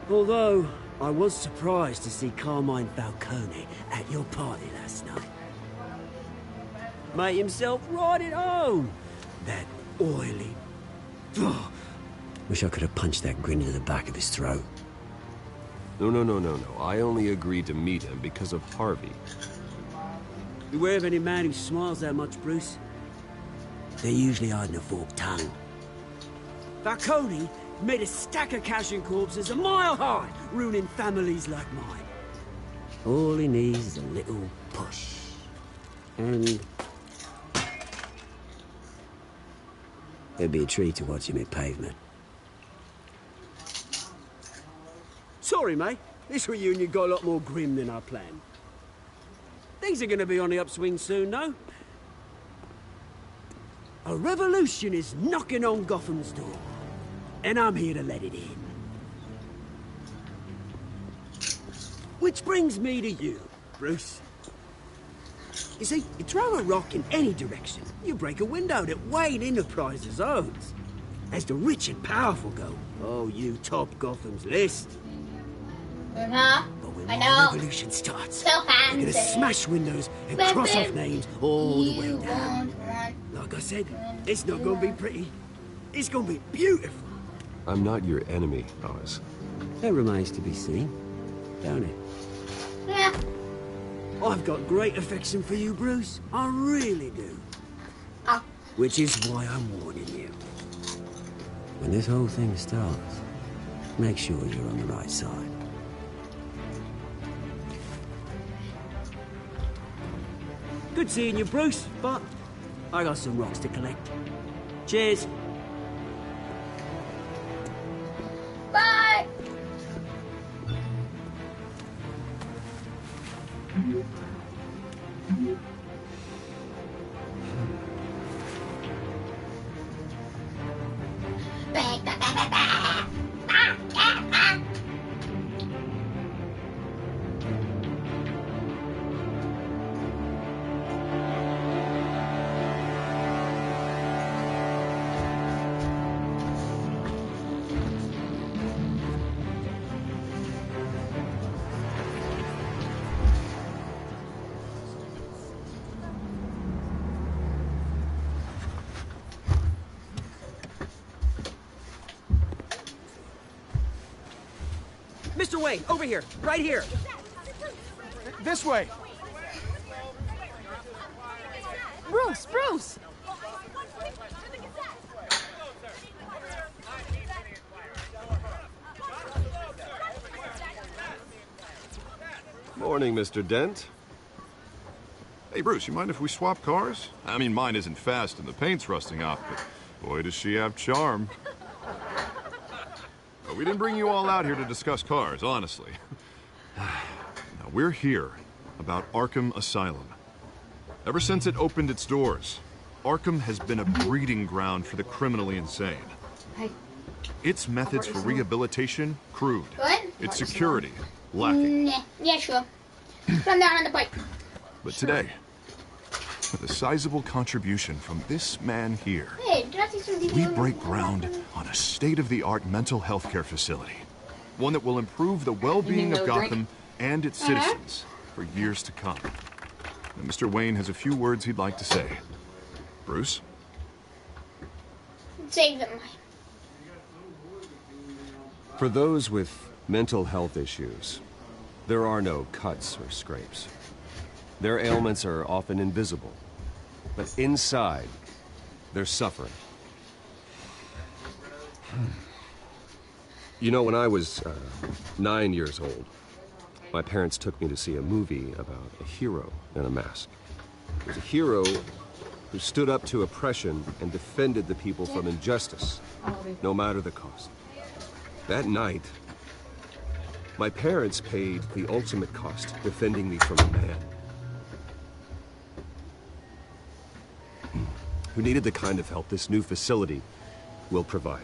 Speaker 18: Although, I was surprised to see Carmine Falcone at your party last night. Made himself right at home. That oily... Oh, wish I could have punched that grin into the back of his throat.
Speaker 3: No. I only agreed to meet him because of Harvey.
Speaker 18: Beware of any man who smiles that much, Bruce. They're usually hiding a forked tongue. Falcone made a stack of cashing corpses a mile high, ruining families like mine. All he needs is a little push. And... it'd be a treat to watch him hit pavement. Sorry, mate. This reunion got a lot more grim than I planned. Things are gonna be on the upswing soon, though. A revolution is knocking on Gotham's door. And I'm here to let it in. Which brings me to you, Bruce. You see, you throw a rock in any direction, you break a window that Wayne Enterprises owns. As the rich and powerful go, oh, you top Gotham's list.
Speaker 1: I
Speaker 18: The
Speaker 1: know.
Speaker 18: revolution starts.
Speaker 1: So
Speaker 18: We're gonna
Speaker 1: fancy.
Speaker 18: smash windows and cross off names all the way down. Like I said, it's not gonna be pretty. It's gonna be beautiful.
Speaker 3: I'm not your enemy, Oz.
Speaker 18: That remains to be seen, don't it?
Speaker 1: Yeah.
Speaker 18: I've got great affection for you, Bruce. I really do.
Speaker 1: Oh.
Speaker 18: Which is why I'm warning you. When this whole thing starts, make sure you're on the right side. Good seeing you, Bruce, but I got some rocks to collect. Cheers.
Speaker 1: Bye.
Speaker 18: Mr. Wayne, over here. Right here.
Speaker 17: This way.
Speaker 7: Bruce!
Speaker 3: Morning, Mr. Dent.
Speaker 9: Hey, Bruce, you mind if we swap cars? I mean, mine isn't fast and the paint's rusting off, but boy, does she have charm. But we didn't bring you all out here to discuss cars, honestly. Now, we're here about Arkham Asylum. Ever since it opened its doors, Arkham has been a breeding ground for the criminally insane.
Speaker 1: Hey.
Speaker 9: Its methods for rehabilitation, crude.
Speaker 1: What?
Speaker 9: Its security, lacking.
Speaker 1: Nah. Yeah, sure. Come down on the bike.
Speaker 9: But today, with a sizable contribution from this man here,
Speaker 1: Hey, did I see some people?
Speaker 9: we break ground on a state-of-the-art mental health care facility. One that will improve the well-being of Gotham and its citizens for years to come. And Mr. Wayne has a few words he'd like to say. Bruce?
Speaker 1: Save them.
Speaker 3: For those with mental health issues, there are no cuts or scrapes. Their ailments are often invisible, but inside, they're suffering. You know, when I was 9 years old, my parents took me to see a movie about a hero in a mask. It was a hero who stood up to oppression and defended the people from injustice, no matter the cost. That night, my parents paid the ultimate cost defending me from a man who needed the kind of help this new facility will provide.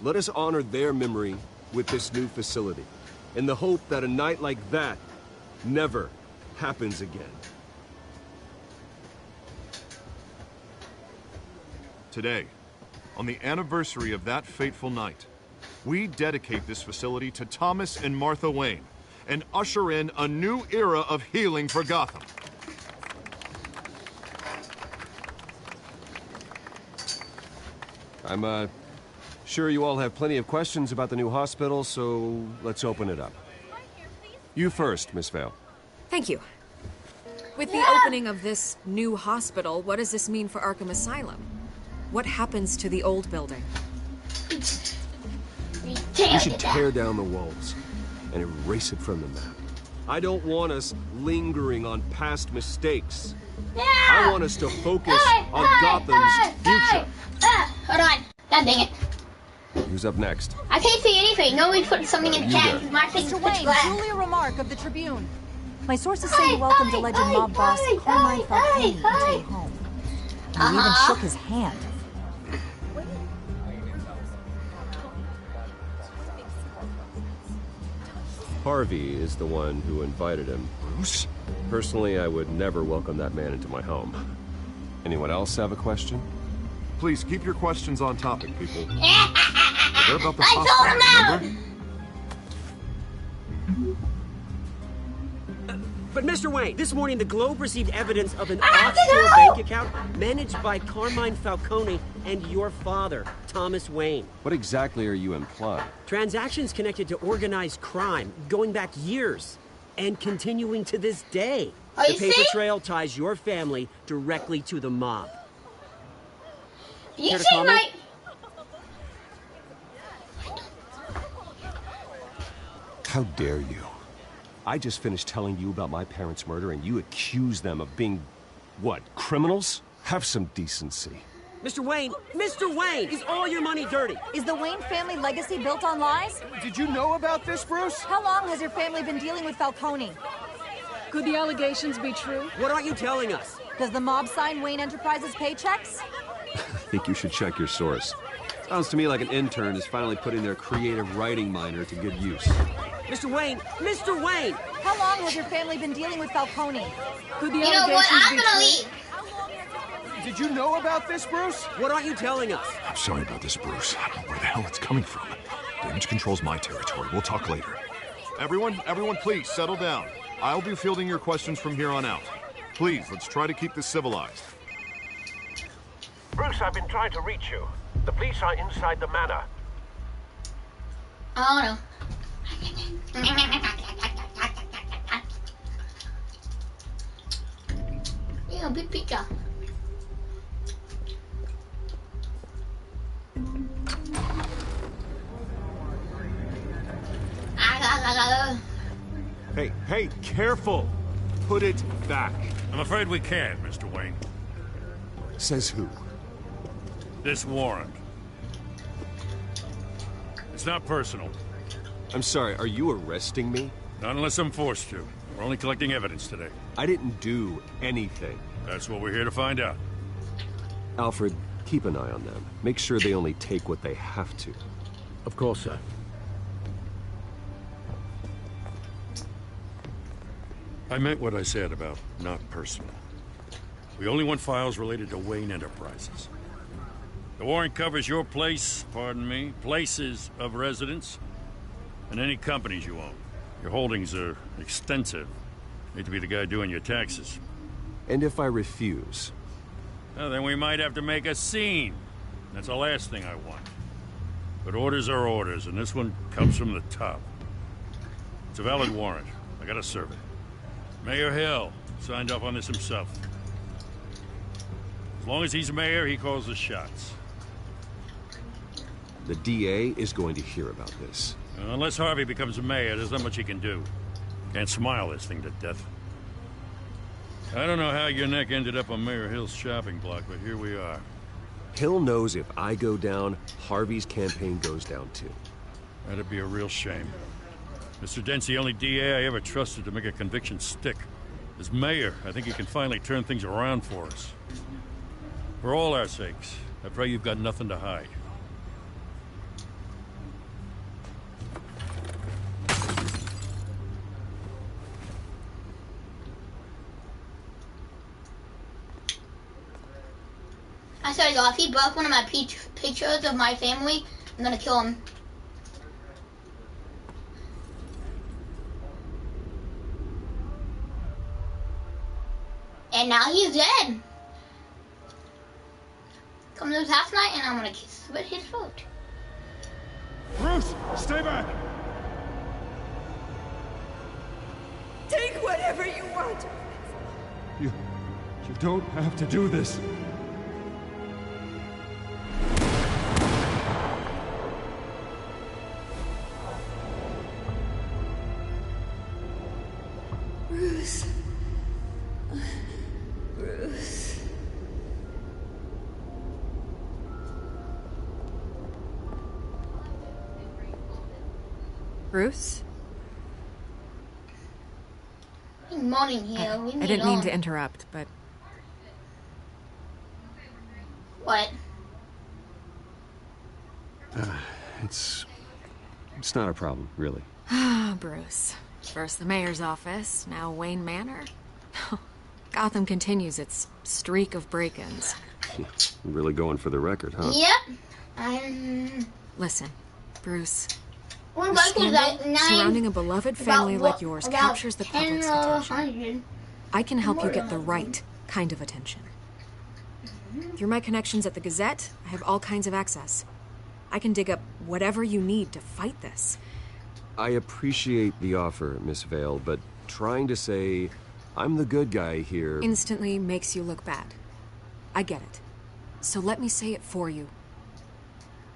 Speaker 3: Let us honor their memory with this new facility, in the hope that a night like that never happens again.
Speaker 9: Today, on the anniversary of that fateful night, we dedicate this facility to Thomas and Martha Wayne and usher in a new era of healing for Gotham.
Speaker 3: I'm sure you all have plenty of questions about the new hospital, so let's open it up. You first, Miss Vale.
Speaker 12: Thank you. With the opening of this new hospital, what does this mean for Arkham Asylum? What happens to the old building?
Speaker 3: We should tear down the walls and erase it from the map. I don't want us lingering on past mistakes. I want us to focus on Gotham's future.
Speaker 1: Hold on. God dang it.
Speaker 3: Who's up next?
Speaker 1: I can't see anything. Nobody's putting something in the chat. My face is
Speaker 19: Mr.
Speaker 1: pitch
Speaker 19: Wayne,
Speaker 1: black.
Speaker 19: Julia Remark of the Tribune. My sources say you welcomed alleged mob boss Carmine Falcone into your home. You even shook his hand.
Speaker 3: Harvey is the one who invited him.
Speaker 9: Bruce?
Speaker 3: Personally, I would never welcome that man into my home. Anyone else have a question?
Speaker 9: Please keep your questions on topic, people. What about the hospital, remember?
Speaker 18: But Mr. Wayne, this morning the Globe received evidence of an offshore bank account managed by Carmine Falcone and your father, Thomas Wayne.
Speaker 3: What exactly are you implying?
Speaker 18: Transactions connected to organized crime, going back years, and continuing to this day.
Speaker 1: Are
Speaker 18: The
Speaker 1: you
Speaker 18: paper
Speaker 1: serious?
Speaker 18: trail ties your family directly to the mob.
Speaker 1: You
Speaker 18: Care to
Speaker 1: see
Speaker 18: comment?
Speaker 3: How dare you? I just finished telling you about my parents' murder and you accuse them of being, what, criminals? Have some decency.
Speaker 18: Mr. Wayne, is all your money dirty?
Speaker 19: Is the Wayne family legacy built on lies?
Speaker 17: Did you know about this, Bruce?
Speaker 19: How long has your family been dealing with Falcone?
Speaker 7: Could the allegations be true?
Speaker 18: What aren't you telling us?
Speaker 19: Does the mob sign Wayne Enterprises paychecks?
Speaker 3: I think you should check your source. Sounds to me like an intern is finally putting their creative writing minor to good use.
Speaker 18: Mr. Wayne!
Speaker 19: How long has your family been dealing with Falcone?
Speaker 7: Could the
Speaker 1: You know what?
Speaker 7: allegations
Speaker 1: I'm
Speaker 7: be
Speaker 1: gonna
Speaker 7: true?
Speaker 1: leave.
Speaker 17: Did you know about this, Bruce?
Speaker 18: What aren't you telling us?
Speaker 9: I'm sorry about this, Bruce. I don't know where the hell it's coming from. Damage control's my territory. We'll talk later. Everyone, please settle down. I'll be fielding your questions from here on out. Please, let's try to keep this civilized.
Speaker 6: Bruce, I've been trying to reach you. The police are inside the manor.
Speaker 1: Oh no. Yeah, big picture.
Speaker 9: Hey, careful! Put it back.
Speaker 4: I'm afraid we can't, Mr. Wayne.
Speaker 9: Says who?
Speaker 4: This warrant. It's not personal.
Speaker 3: I'm sorry, are you arresting me?
Speaker 4: Not unless I'm forced to. We're only collecting evidence today.
Speaker 3: I didn't do anything.
Speaker 4: That's what we're here to find out.
Speaker 3: Alfred, keep an eye on them. Make sure they only take what they have to.
Speaker 6: Of course, sir.
Speaker 4: I meant what I said about not personal. We only want files related to Wayne Enterprises. The warrant covers your place, pardon me, places of residence, and any companies you own. Your holdings are extensive. Need to be the guy doing your taxes.
Speaker 3: And if I refuse?
Speaker 4: Well, then we might have to make a scene. That's the last thing I want. But orders are orders, and this one comes from the top. It's a valid warrant. I gotta serve it. Mayor Hill signed off on this himself. As long as he's mayor, he calls the shots.
Speaker 3: The DA is going to hear about this.
Speaker 4: Unless Harvey becomes mayor, there's not much he can do. Can't smile this thing to death. I don't know how your neck ended up on Mayor Hill's shopping block, but here we are.
Speaker 3: Hill knows if I go down, Harvey's campaign goes down too.
Speaker 4: That'd be a real shame. Mr. Dent's the only DA I ever trusted to make a conviction stick. As mayor, I think he can finally turn things around for us. For all our sakes, I pray you've got nothing to hide.
Speaker 1: I swear to God, if he broke one of my pictures of my family, I'm gonna kill him. And now he's dead. Come to his house tonight, and I'm gonna slit his throat.
Speaker 9: Bruce, stay back!
Speaker 11: Take whatever you want.
Speaker 9: You don't have to do this.
Speaker 11: Bruce. Bruce.
Speaker 12: Bruce?
Speaker 1: Good morning, here.
Speaker 12: I didn't mean to interrupt, but...
Speaker 1: What?
Speaker 3: It's not a problem, really.
Speaker 12: Ah, Bruce. First the mayor's office, now Wayne Manor. Gotham continues its streak of break-ins.
Speaker 3: Really going for the record, huh?
Speaker 1: Yep.
Speaker 12: Listen, Bruce.
Speaker 1: What
Speaker 12: The
Speaker 1: about
Speaker 12: scandal surrounding a beloved family like yours captures the public's attention. I can help you get the right kind of attention. Through my connections at the Gazette, I have all kinds of access. I can dig up whatever you need to fight this.
Speaker 3: I appreciate the offer, Miss Vale, but trying to say I'm the good guy here...
Speaker 12: Instantly makes you look bad. I get it. So let me say it for you.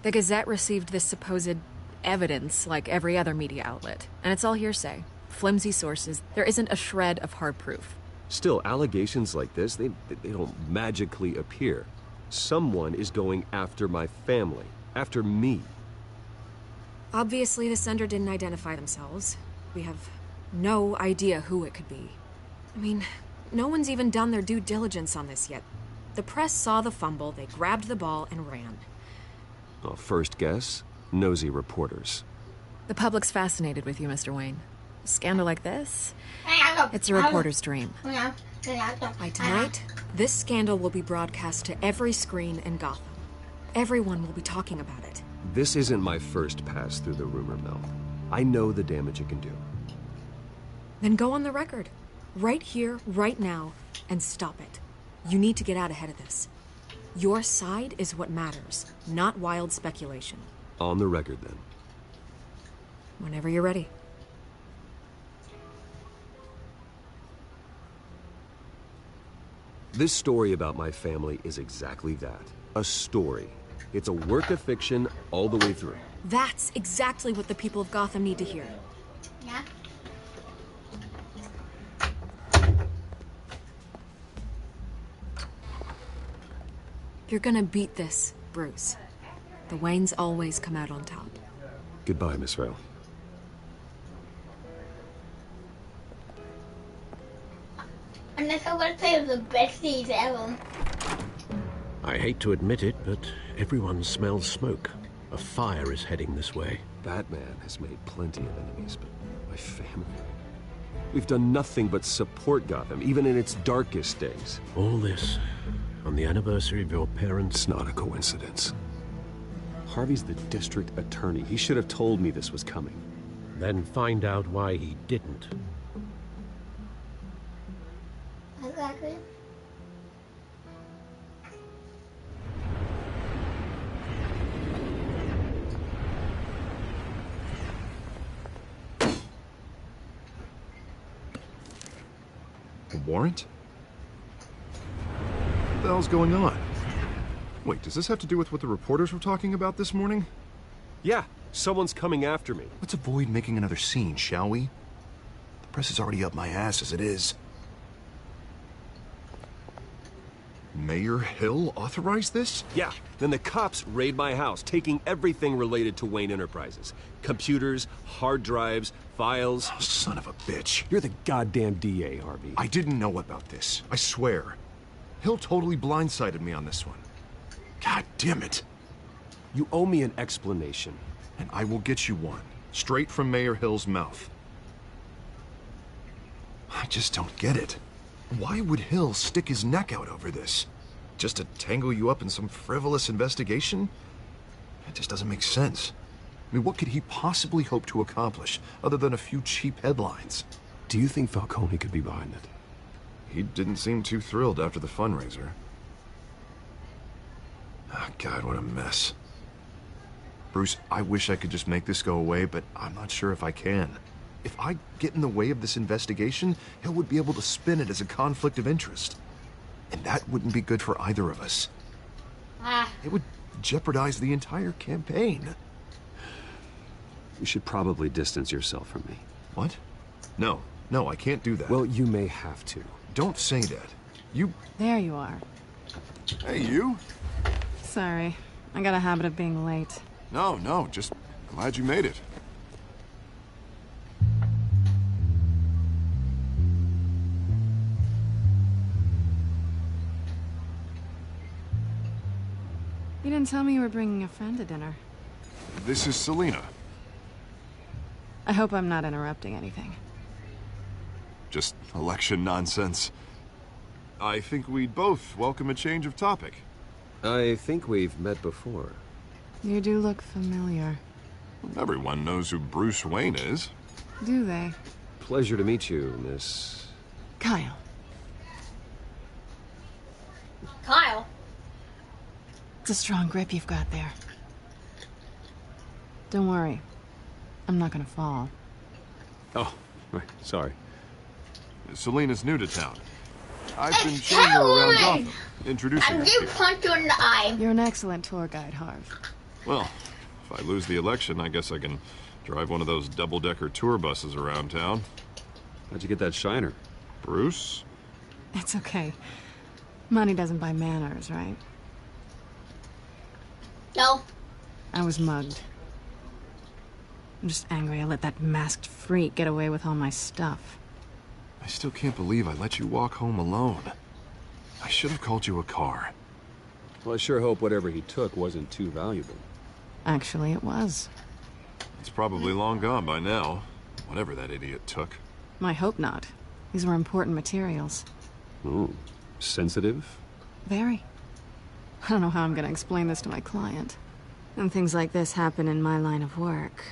Speaker 12: The Gazette received this supposed evidence like every other media outlet, and it's all hearsay. Flimsy sources. There isn't a shred of hard proof.
Speaker 3: Still, allegations like this, they don't magically appear. Someone is going after my family, after me.
Speaker 12: Obviously, the sender didn't identify themselves. We have no idea who it could be. I mean, no one's even done their due diligence on this yet. The press saw the fumble, they grabbed the ball and ran.
Speaker 3: Well, first guess, nosy reporters.
Speaker 12: The public's fascinated with you, Mr. Wayne. A scandal like this, it's a reporter's dream. By tonight, this scandal will be broadcast to every screen in Gotham. Everyone will be talking about it.
Speaker 3: This isn't my first pass through the rumor mill. I know the damage it can do.
Speaker 12: Then go on the record. Right here, right now, and stop it. You need to get out ahead of this. Your side is what matters, not wild speculation.
Speaker 3: On the record, then.
Speaker 12: Whenever you're ready.
Speaker 3: This story about my family is exactly that. A story. It's a work of fiction all the way through.
Speaker 12: That's exactly what the people of Gotham need to hear.
Speaker 1: Yeah.
Speaker 12: You're gonna beat this, Bruce. The Waynes always come out on top.
Speaker 3: Goodbye, Miss Vale.
Speaker 1: And that's what I say was the best things ever.
Speaker 6: I hate to admit it, but everyone smells smoke. A fire is heading this way.
Speaker 3: Batman has made plenty of enemies, but my family... We've done nothing but support Gotham, even in its darkest days.
Speaker 6: All this on the anniversary of your parents'...
Speaker 3: It's not a coincidence. Harvey's the district attorney. He should have told me this was coming.
Speaker 6: Then find out why he didn't.
Speaker 1: Exactly.
Speaker 9: A warrant? What the hell's going on? Wait, does this have to do with what the reporters were talking about this morning?
Speaker 3: Yeah, someone's coming after me.
Speaker 9: Let's avoid making another scene, shall we? The press is already up my ass as it is. Mayor Hill authorized this?
Speaker 3: Yeah, then the cops raid my house, taking everything related to Wayne Enterprises. Computers, hard drives, files.
Speaker 9: Oh, son of a bitch.
Speaker 3: You're the goddamn DA, Harvey.
Speaker 9: I didn't know about this. I swear. Hill totally blindsided me on this one. God damn it.
Speaker 3: You owe me an explanation.
Speaker 9: And I will get you one. Straight from Mayor Hill's mouth. I just don't get it. Why would Hill stick his neck out over this? Just to tangle you up in some frivolous investigation? It just doesn't make sense. I mean, what could he possibly hope to accomplish other than a few cheap headlines?
Speaker 3: Do you think Falcone could be behind it?
Speaker 9: He didn't seem too thrilled after the fundraiser. Oh, God, what a mess. Bruce, I wish I could just make this go away, but I'm not sure if I can. If I get in the way of this investigation, Hill would be able to spin it as a conflict of interest. And that wouldn't be good for either of us. It would jeopardize the entire campaign.
Speaker 3: You should probably distance yourself from me.
Speaker 9: What? No, I can't do that.
Speaker 3: Well, you may have to.
Speaker 9: Don't say that. You...
Speaker 7: There you are.
Speaker 9: Hey, you?
Speaker 7: Sorry. I got a habit of being late.
Speaker 9: No, just glad you made it.
Speaker 7: You didn't tell me you were bringing a friend to dinner.
Speaker 9: This is Selina.
Speaker 7: I hope I'm not interrupting anything.
Speaker 9: Just election nonsense. I think we'd both welcome a change of topic.
Speaker 3: I think we've met before.
Speaker 7: You do look familiar.
Speaker 9: Everyone knows who Bruce Wayne is.
Speaker 7: Do they?
Speaker 3: Pleasure to meet you, Miss...
Speaker 7: Kyle.
Speaker 1: Kyle?
Speaker 7: It's a strong grip you've got there. Don't worry. I'm not gonna fall.
Speaker 3: Oh, right. Sorry.
Speaker 9: Selina's new to town. I've been showing her around Gotham, introducing her.
Speaker 1: I'm getting punched in the eye.
Speaker 7: You're an excellent tour guide, Harv.
Speaker 9: Well, if I lose the election, I guess I can drive one of those double-decker tour buses around town.
Speaker 3: How'd you get that shiner?
Speaker 9: Bruce?
Speaker 7: It's okay. Money doesn't buy manners, right?
Speaker 1: No.
Speaker 7: I was mugged. I'm just angry I let that masked freak get away with all my stuff.
Speaker 9: I still can't believe I let you walk home alone. I should have called you a car.
Speaker 3: Well, I sure hope whatever he took wasn't too valuable.
Speaker 7: Actually, it was.
Speaker 9: It's probably long gone by now, whatever that idiot took.
Speaker 7: I hope not. These were important materials.
Speaker 3: Ooh, sensitive?
Speaker 7: Very. I don't know how I'm gonna explain this to my client. When things like this happen in my line of work,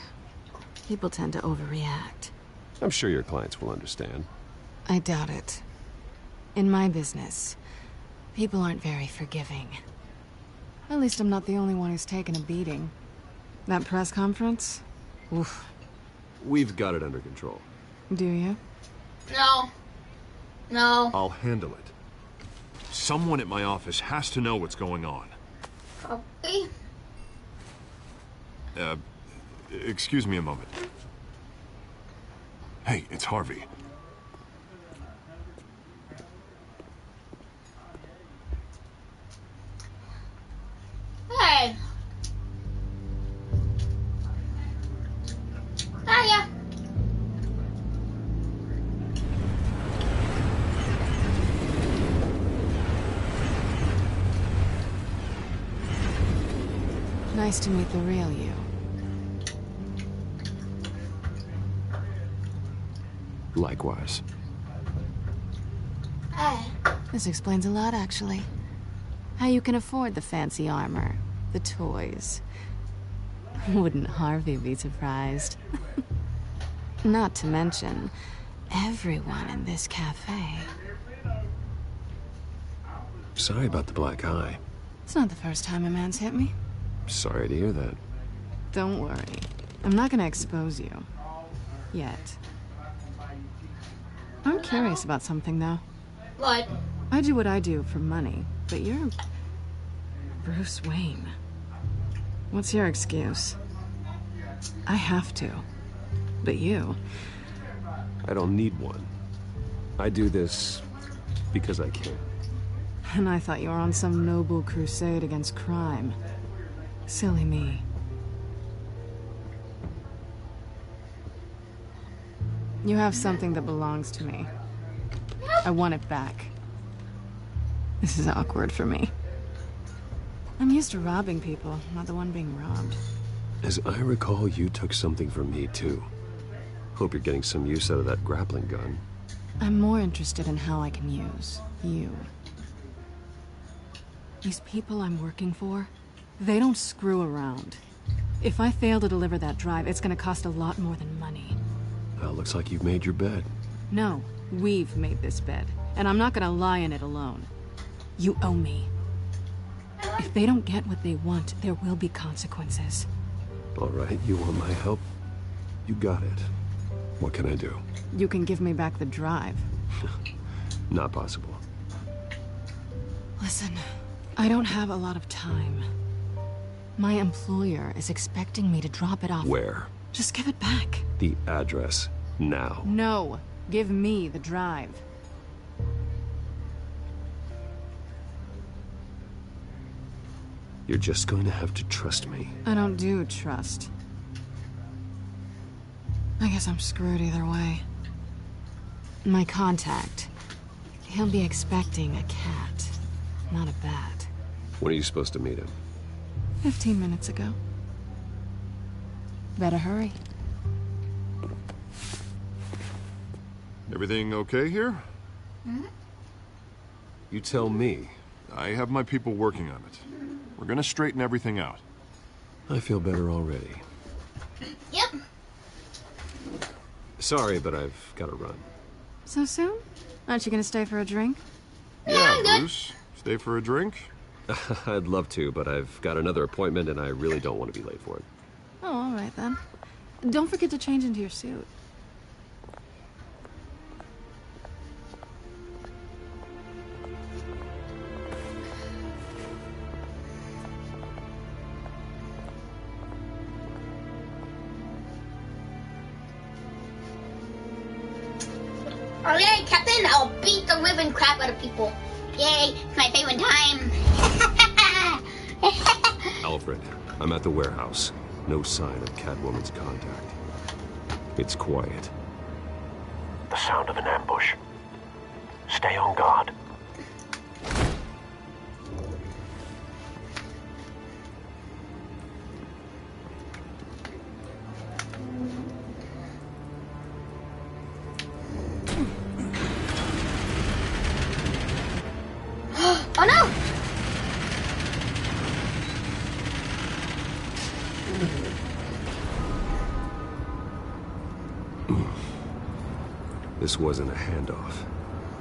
Speaker 7: people tend to overreact.
Speaker 3: I'm sure your clients will understand.
Speaker 7: I doubt it. In my business, people aren't very forgiving. At least I'm not the only one who's taken a beating. That press conference? Oof.
Speaker 3: We've got it under control.
Speaker 7: Do you?
Speaker 1: No. No.
Speaker 9: I'll handle it. Someone at my office has to know what's going on.
Speaker 1: Probably.
Speaker 9: Excuse me a moment. Hey, it's Harvey.
Speaker 1: Hey. Hiya.
Speaker 7: Nice to meet the real you.
Speaker 3: Likewise.
Speaker 1: Hey.
Speaker 7: This explains a lot, actually. How you can afford the fancy armor, the toys. Wouldn't Harvey be surprised? Not to mention, everyone in this cafe.
Speaker 3: Sorry about the black eye.
Speaker 7: It's not the first time a man's hit me.
Speaker 3: Sorry to hear that.
Speaker 7: Don't worry. I'm not gonna expose you. Yet. I'm curious about something, though.
Speaker 1: What?
Speaker 7: I do what I do for money, but you're... Bruce Wayne. What's your excuse? I have to. But you...
Speaker 3: I don't need one. I do this because I can.
Speaker 7: And I thought you were on some noble crusade against crime. Silly me. You have something that belongs to me. I want it back. This is awkward for me. I'm used to robbing people, not the one being robbed.
Speaker 3: As I recall, you took something from me, too. Hope you're getting some use out of that grappling gun.
Speaker 7: I'm more interested in how I can use you. These people I'm working for, they don't screw around. If I fail to deliver that drive, it's gonna cost a lot more than money.
Speaker 3: Well, looks like you've made your bed.
Speaker 7: No, we've made this bed, and I'm not gonna lie in it alone. You owe me. If they don't get what they want, there will be consequences.
Speaker 3: All right, you want my help? You got it. What can I do?
Speaker 7: You can give me back the drive.
Speaker 3: Not possible.
Speaker 7: Listen, I don't have a lot of time. My employer is expecting me to drop it off.
Speaker 3: Where?
Speaker 7: Just give it back.
Speaker 3: The address, now.
Speaker 7: No, give me the drive.
Speaker 3: You're just going to have to trust me.
Speaker 7: I don't do trust. I guess I'm screwed either way. My contact, he'll be expecting a cat, not a bat.
Speaker 3: When are you supposed to meet him?
Speaker 7: 15 minutes ago. Better hurry.
Speaker 9: Everything okay here?
Speaker 1: Hmm?
Speaker 3: You tell me.
Speaker 9: I have my people working on it. We're gonna straighten everything out.
Speaker 3: I feel better already.
Speaker 1: Yep.
Speaker 3: Sorry, but I've got to run.
Speaker 7: So soon? Aren't you gonna stay for a drink?
Speaker 9: Yeah, Bruce. Stay for a drink?
Speaker 3: I'd love to, but I've got another appointment and I really don't want to be late for it.
Speaker 7: Oh, all right then. Don't forget to change into your suit.
Speaker 1: Oh yay, Captain! I'll beat the living crap out of people. Yay, it's my favorite time.
Speaker 3: Alfred, I'm at the warehouse. No sign of Catwoman's contact. It's quiet.
Speaker 6: The sound of an ambush. Stay on guard.
Speaker 1: Oh no!
Speaker 3: This wasn't a handoff.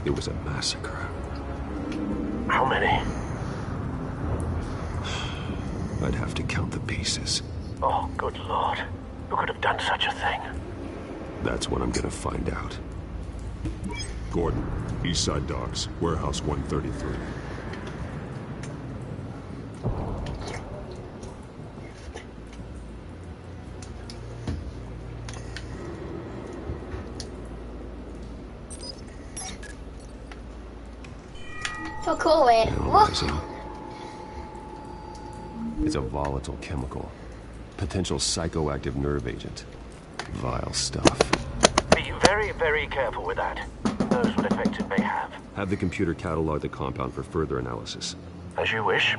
Speaker 3: It was a massacre.
Speaker 16: How many?
Speaker 3: I'd have to count the pieces.
Speaker 16: Oh, good Lord. Who could have done such a thing?
Speaker 3: That's what I'm gonna find out. Gordon, Eastside Docks, Warehouse 133.
Speaker 1: So cool, it.
Speaker 3: Analyzing. It's a volatile chemical. Potential psychoactive nerve agent. Vile stuff.
Speaker 16: Be very, very careful with that. Who knows what effects it may have.
Speaker 3: Have the computer catalog the compound for further analysis.
Speaker 16: As you wish.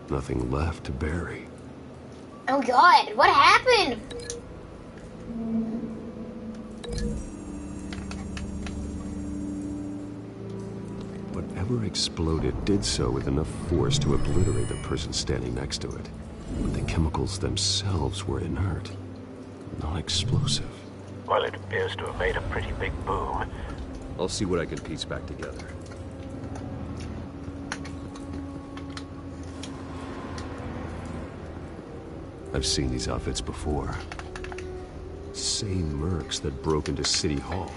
Speaker 3: Nothing left to bury.
Speaker 1: Oh God, what happened?
Speaker 3: Whatever exploded did so with enough force to obliterate the person standing next to it. But the chemicals themselves were inert, non-explosive.
Speaker 16: Well, it appears to have made a pretty big boom.
Speaker 3: I'll see what I can piece back together. I've seen these outfits before. Same mercs that broke into City Hall.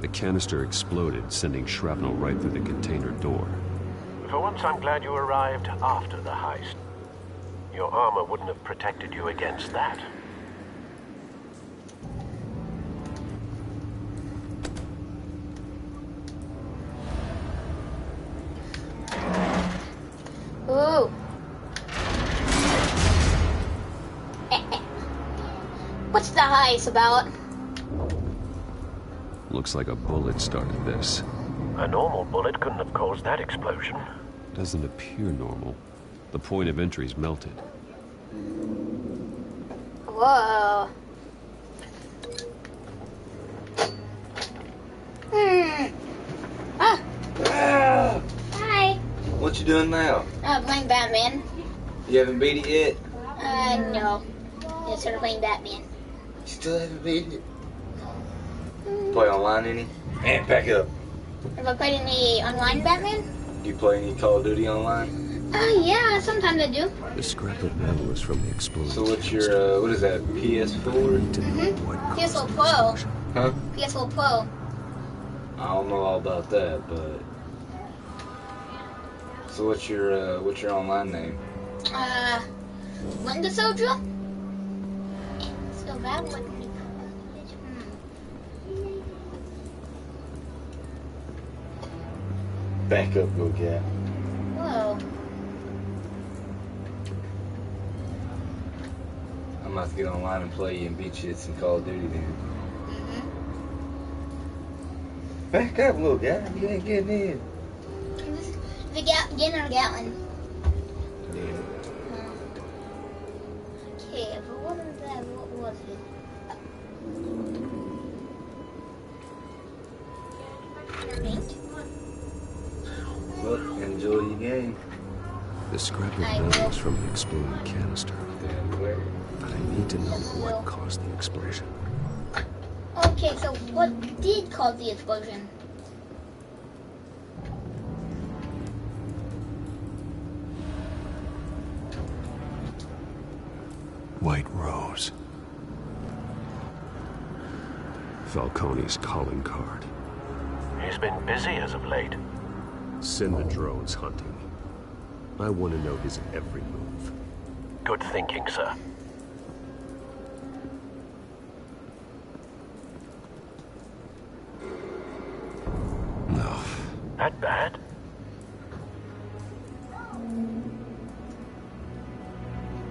Speaker 3: The canister exploded, sending shrapnel right through the container door.
Speaker 16: For once, I'm glad you arrived after the heist. Your armor wouldn't have protected you against that.
Speaker 1: Ooh. What's the heist about?
Speaker 3: Looks like a bullet started this.
Speaker 16: A normal bullet couldn't have caused that explosion.
Speaker 3: Doesn't appear normal. The point of entry's melted.
Speaker 1: Whoa. Ah. Hi.
Speaker 20: What you doing now?
Speaker 1: Playing Batman.
Speaker 20: You haven't beat it yet?
Speaker 1: No. Just started playing Batman.
Speaker 20: You still haven't beat it? Play online any? Man, back up.
Speaker 1: Have I played any online Batman?
Speaker 20: Do you play any Call of Duty online?
Speaker 1: Yeah, sometimes I do.
Speaker 3: The scrap of metal is from the explosion.
Speaker 20: So what's your, what is that, PS4?
Speaker 1: PS4 Pro.
Speaker 20: Huh?
Speaker 1: PS4 Pro.
Speaker 20: I don't know all about that, but... So what's your online name?
Speaker 1: Winter Soldier? So that would be...
Speaker 20: Back up, go cat.
Speaker 1: Whoa.
Speaker 20: I'm about to get online and play you and beat you at some Call of Duty then. Back up, little guy. You ain't getting in.
Speaker 1: Getting our Gatlin.
Speaker 20: Yeah.
Speaker 1: Okay, but what was that? What was it? Paint?
Speaker 20: Well, enjoy your game.
Speaker 3: The scrap of metal is from the exploded canister. But I need to know what caused the explosion.
Speaker 1: Okay, so what did cause the explosion?
Speaker 3: White Rose. Falcone's calling card.
Speaker 16: He's been busy as of late.
Speaker 3: Send the drones hunting. I want to know his every move.
Speaker 16: Good thinking, sir.
Speaker 3: No.
Speaker 16: That bad?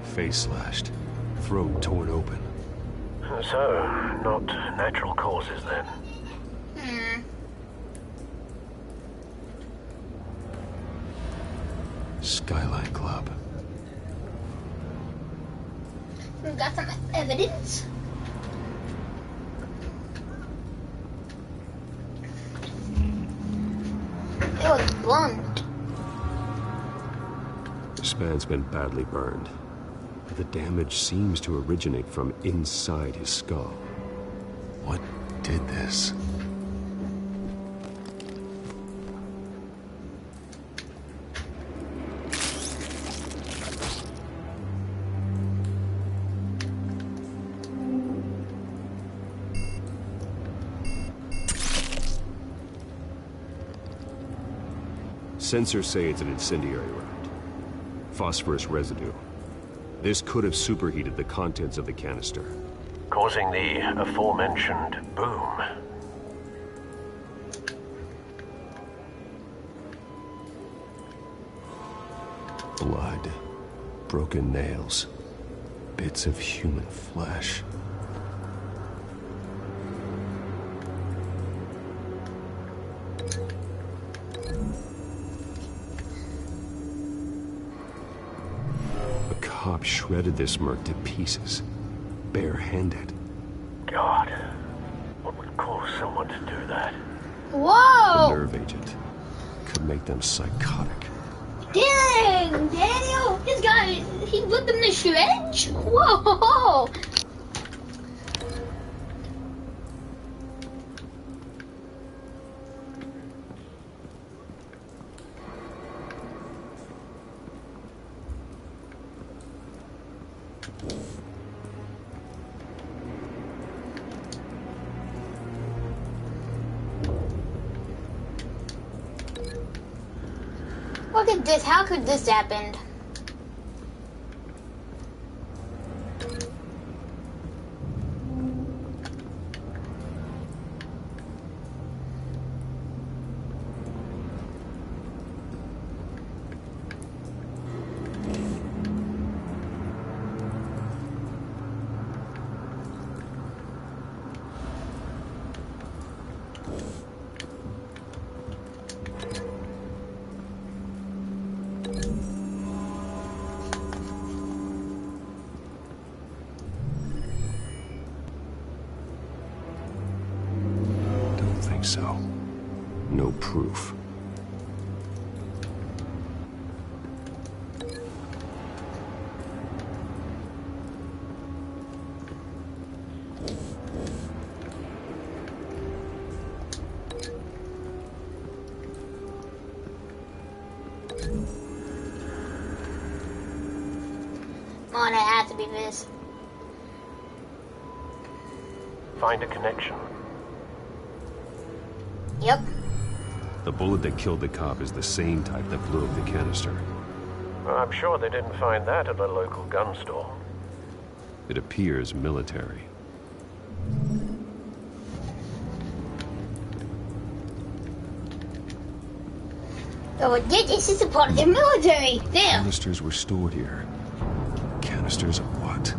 Speaker 3: Face slashed. Throat torn open.
Speaker 16: So, not natural causes then.
Speaker 3: Skylight Club.
Speaker 1: We've got some evidence. It was blown.
Speaker 3: This man's been badly burned. The damage seems to originate from inside his skull.
Speaker 2: What did this?
Speaker 3: Sensors say it's an incendiary round. Phosphorus residue. This could have superheated the contents of the canister,
Speaker 6: causing the aforementioned boom.
Speaker 3: Blood, broken nails, bits of human flesh. A cop shredded this merc to pieces, bare-handed.
Speaker 6: God, what would cause someone to do that?
Speaker 1: Whoa!
Speaker 3: The nerve agent could make them psychotic.
Speaker 1: Dang, Daniel! This guy, he whipped them to shreds? Whoa! Look at this, how could this happen?
Speaker 3: So, no proof.
Speaker 1: Come on, it had to be this.
Speaker 6: Find a connection.
Speaker 1: Yep.
Speaker 3: The bullet that killed the cop is the same type that blew up the canister.
Speaker 6: Well, I'm sure they didn't find that at a local gun store.
Speaker 3: It appears military.
Speaker 1: Oh, this is a part of the military. Damn.
Speaker 3: Canisters were stored here. Canisters of what?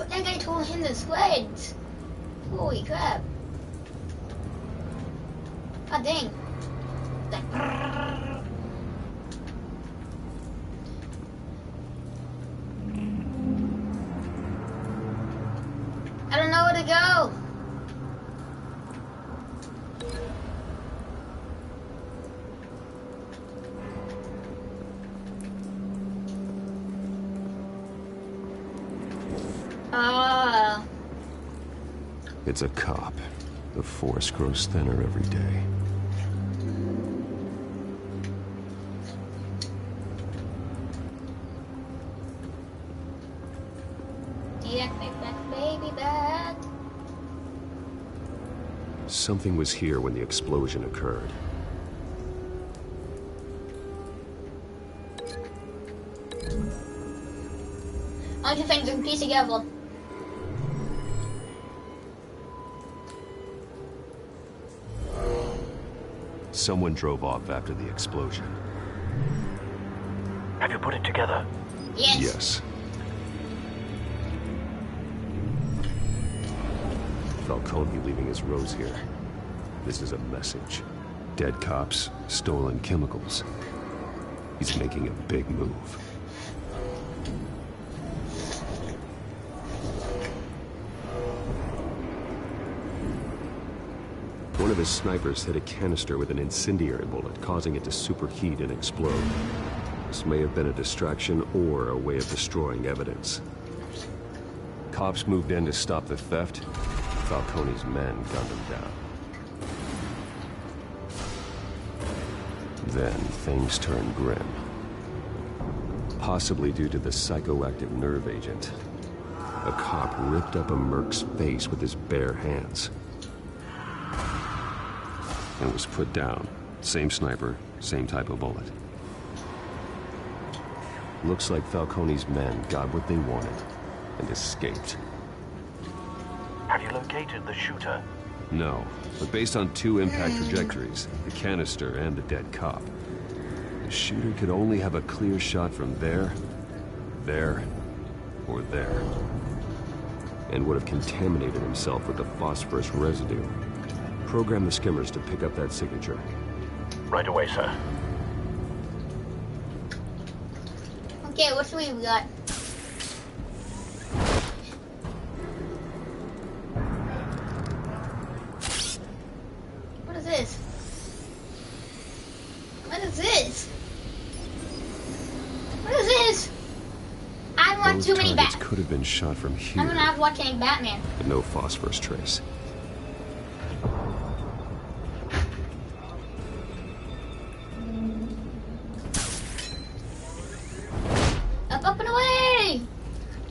Speaker 1: That guy told him the sweats. Holy crap. God dang. Like, I don't know where to go.
Speaker 3: It's a cop. The force grows thinner every day.
Speaker 1: Baby back.
Speaker 3: Something was here when the explosion occurred.
Speaker 1: All your things in piece together.
Speaker 3: Someone drove off after the explosion.
Speaker 6: Have you put it together?
Speaker 1: Yes.
Speaker 3: Yes. Falcone leaving his rose here. This is a message. Dead cops, stolen chemicals. He's making a big move. One of his snipers hit a canister with an incendiary bullet, causing it to superheat and explode. This may have been a distraction or a way of destroying evidence. Cops moved in to stop the theft. Falcone's men gunned him down. Then things turned grim. Possibly due to the psychoactive nerve agent. A cop ripped up a merc's face with his bare hands. And was put down. Same sniper, same type of bullet. Looks like Falcone's men got what they wanted and escaped.
Speaker 6: Have you located the shooter?
Speaker 3: No, but based on two impact trajectories, the canister and the dead cop, the shooter could only have a clear shot from there, or there, and would have contaminated himself with the phosphorus residue. Program the skimmers to pick up that signature.
Speaker 6: Right away, sir.
Speaker 1: Okay, what we got? What is this? What is this? What is this? I want
Speaker 3: Those
Speaker 1: too many
Speaker 3: targets
Speaker 1: Batman.
Speaker 3: could have been shot from here,
Speaker 1: I'm not watching Batman.
Speaker 3: but no phosphorus trace.
Speaker 1: Up and away!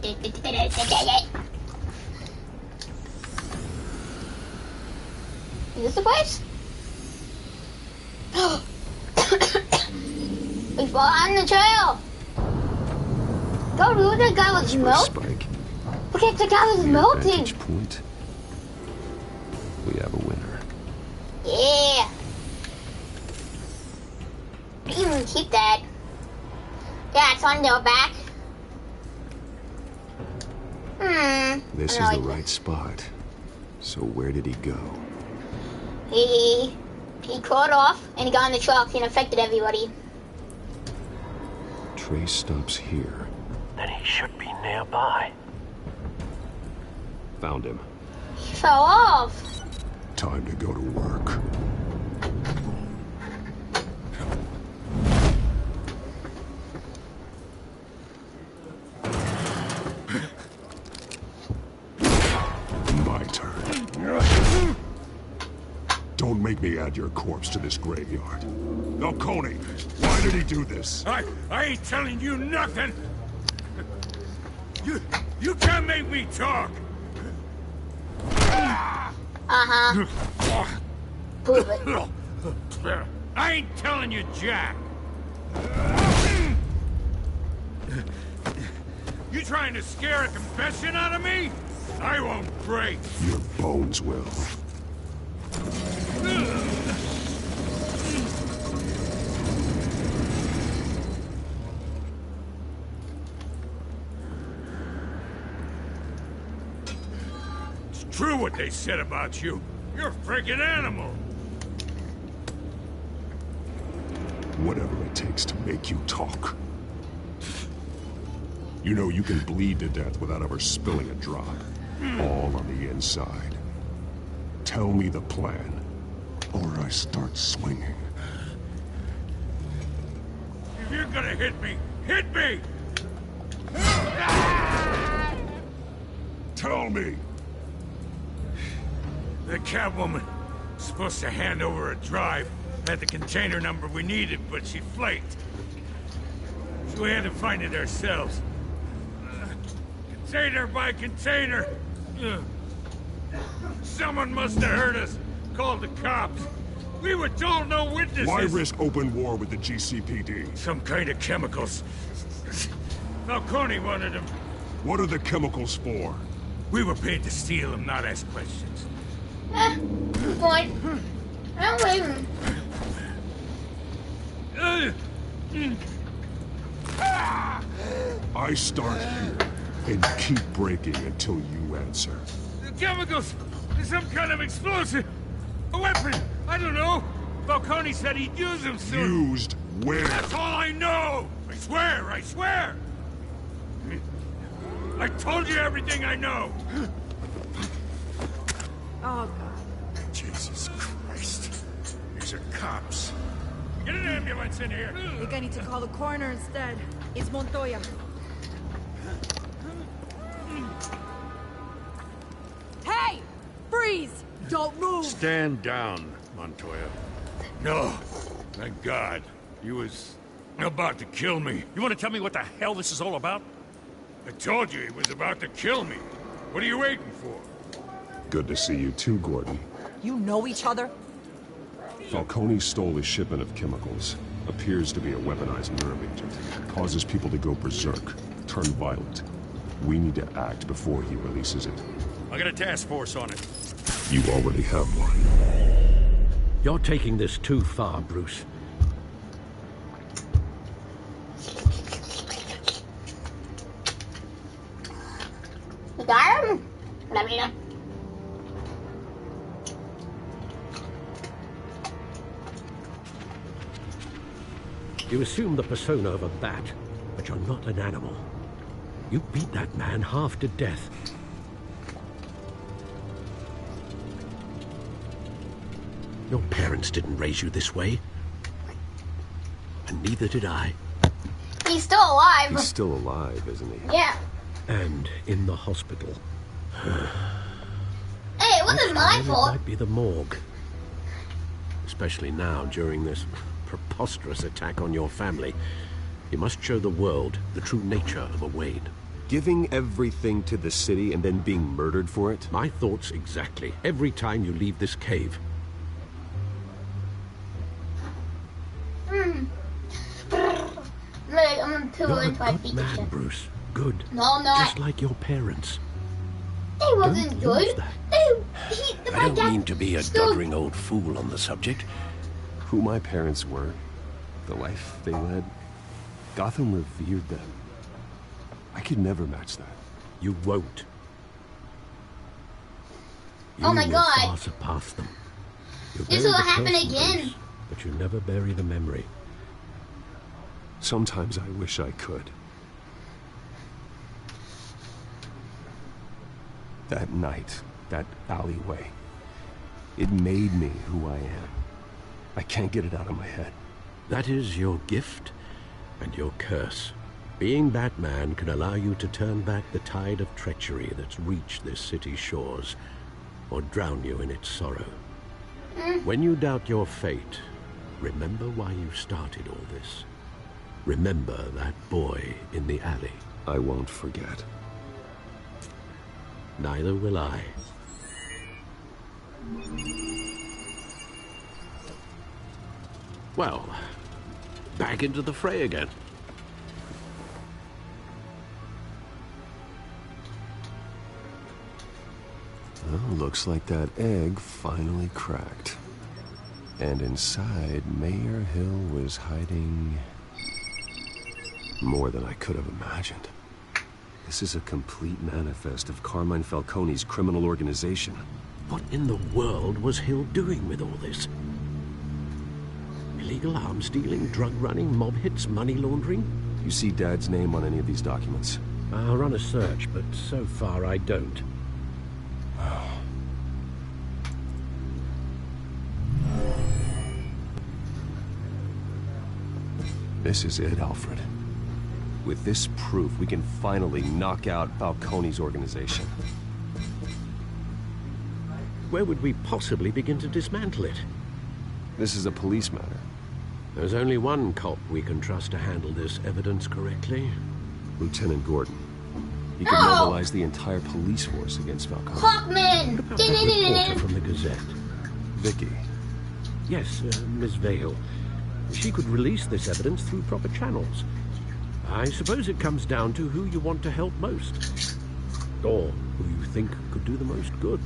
Speaker 1: Is this the place? We fall on the trail! Go, dude, that guy was melting.
Speaker 3: Spike.
Speaker 1: Look at the guy was melting.
Speaker 3: Vantage point. We have a winner.
Speaker 1: Yeah. You can keep that. Yeah, it's on their back.
Speaker 3: This is the right spot. So where did he go?
Speaker 1: He crawled off and he got in the truck and affected everybody.
Speaker 3: Trace stops here.
Speaker 6: Then he should be nearby.
Speaker 3: Found him.
Speaker 1: He fell off.
Speaker 21: Time to go to work. My turn. Don't make me add your corpse to this graveyard. Falcone, why did he do this?
Speaker 13: I ain't telling you nothing. You can't make me talk.
Speaker 1: Prove it.
Speaker 13: I ain't telling you jack. You trying to scare a confession out of me? I won't break.
Speaker 21: Your bones will.
Speaker 13: It's true what they said about you. You're a freaking animal.
Speaker 21: Whatever it takes to make you talk. You know you can bleed to death without ever spilling a drop. All on the inside. Tell me the plan, or I start swinging.
Speaker 13: If you're gonna hit me, hit me!
Speaker 21: Tell me!
Speaker 13: The Catwoman was supposed to hand over a drive. Had the container number we needed, but she flaked. So we had to find it ourselves. Container by container. Someone must have heard us. Called the cops. We were told no witnesses.
Speaker 21: Why risk open war with the GCPD?
Speaker 13: Some kind of chemicals. Falcone wanted them.
Speaker 21: What are the chemicals for?
Speaker 13: We were paid to steal them, not ask questions.
Speaker 1: Good point. I'm waiting.
Speaker 21: I start here and keep breaking until you answer.
Speaker 13: The chemicals! There's some kind of explosive! A weapon! I don't know! Falcone said he'd use them soon!
Speaker 21: Used where?
Speaker 13: That's all I know! I swear! I swear! I told you everything I know!
Speaker 10: Oh, God.
Speaker 13: Jesus Christ. These are cops. Get an ambulance in here!
Speaker 19: I think I need to call the coroner instead. It's Montoya. Hey! Freeze! Don't move!
Speaker 4: Stand down, Montoya.
Speaker 13: No. Thank God. He was about to kill me.
Speaker 4: You want to tell me what the hell this is all about?
Speaker 13: I told you he was about to kill me. What are you waiting for?
Speaker 21: Good to see you too, Gordon.
Speaker 19: You know each other?
Speaker 21: Falcone stole a shipment of chemicals. Appears to be a weaponized nerve agent. Causes people to go berserk, turn violent. We need to act before he releases it.
Speaker 4: I got a task force on it.
Speaker 21: You already have one.
Speaker 6: You're taking this too far, Bruce.
Speaker 1: You got him? Let me know.
Speaker 6: You assume the persona of a bat, but you're not an animal. You beat that man half to death. Your parents didn't raise you this way. And neither did I.
Speaker 1: He's still alive.
Speaker 3: He's still alive, isn't he?
Speaker 1: Yeah.
Speaker 6: And in the hospital.
Speaker 1: Hey, it wasn't my
Speaker 6: It
Speaker 1: fault.
Speaker 6: might be the morgue. Especially now, during this preposterous attack on your family. You must show the world the true nature of a Wayne.
Speaker 3: Giving everything to the city and then being murdered for it?
Speaker 6: My thoughts exactly. Every time you leave this cave.
Speaker 1: Look, I'm too
Speaker 6: You're a
Speaker 1: into my
Speaker 6: good
Speaker 1: feet.
Speaker 6: man, Bruce. Good.
Speaker 1: No, I'm not.
Speaker 6: Just like your parents.
Speaker 1: They wasn't
Speaker 6: Don't use
Speaker 1: good.
Speaker 6: that.
Speaker 1: My
Speaker 6: I don't
Speaker 1: dad
Speaker 6: mean to be a
Speaker 1: still-
Speaker 6: doddering old fool on the subject.
Speaker 3: Who my parents were, the life they led, Gotham revered them. I could never match that.
Speaker 6: You won't. You
Speaker 1: Oh my
Speaker 6: will
Speaker 1: God.
Speaker 6: far surpass them. You
Speaker 1: This
Speaker 6: bury
Speaker 1: will
Speaker 6: the
Speaker 1: happen
Speaker 6: person,
Speaker 1: again.
Speaker 6: Bruce, but you never bury the memory.
Speaker 3: Sometimes I wish I could. That night, that alleyway, it made me who I am. I can't get it out of my head.
Speaker 6: That is your gift and your curse. Being Batman can allow you to turn back the tide of treachery that's reached this city's shores, or drown you in its sorrow. When you doubt your fate, remember why you started all this. Remember that boy in the alley.
Speaker 3: I won't forget.
Speaker 6: Neither will I. Well, back into the fray again.
Speaker 3: Well, looks like that egg finally cracked. And inside, Mayor Hill was hiding more than I could have imagined. This is a complete manifest of Carmine Falcone's criminal organization.
Speaker 6: What in the world was Hill doing with all this? Illegal arms dealing, drug running, mob hits, money laundering?
Speaker 3: You see Dad's name on any of these documents?
Speaker 6: I'll run a search, but so far I don't.
Speaker 3: This is it, Alfred. With this proof, we can finally knock out Falcone's organization.
Speaker 6: Where would we possibly begin to dismantle it?
Speaker 3: This is a police matter.
Speaker 6: There's only one cop we can trust to handle this evidence correctly.
Speaker 3: Lieutenant Gordon. He could
Speaker 1: No!
Speaker 3: mobilize the entire police force against Falcone.
Speaker 1: Hawkman!
Speaker 6: That reporter from the Gazette.
Speaker 3: Vicky.
Speaker 6: Yes, Miss Vale. She could release this evidence through proper channels. I suppose it comes down to who you want to help most. Or who you think could do the most good.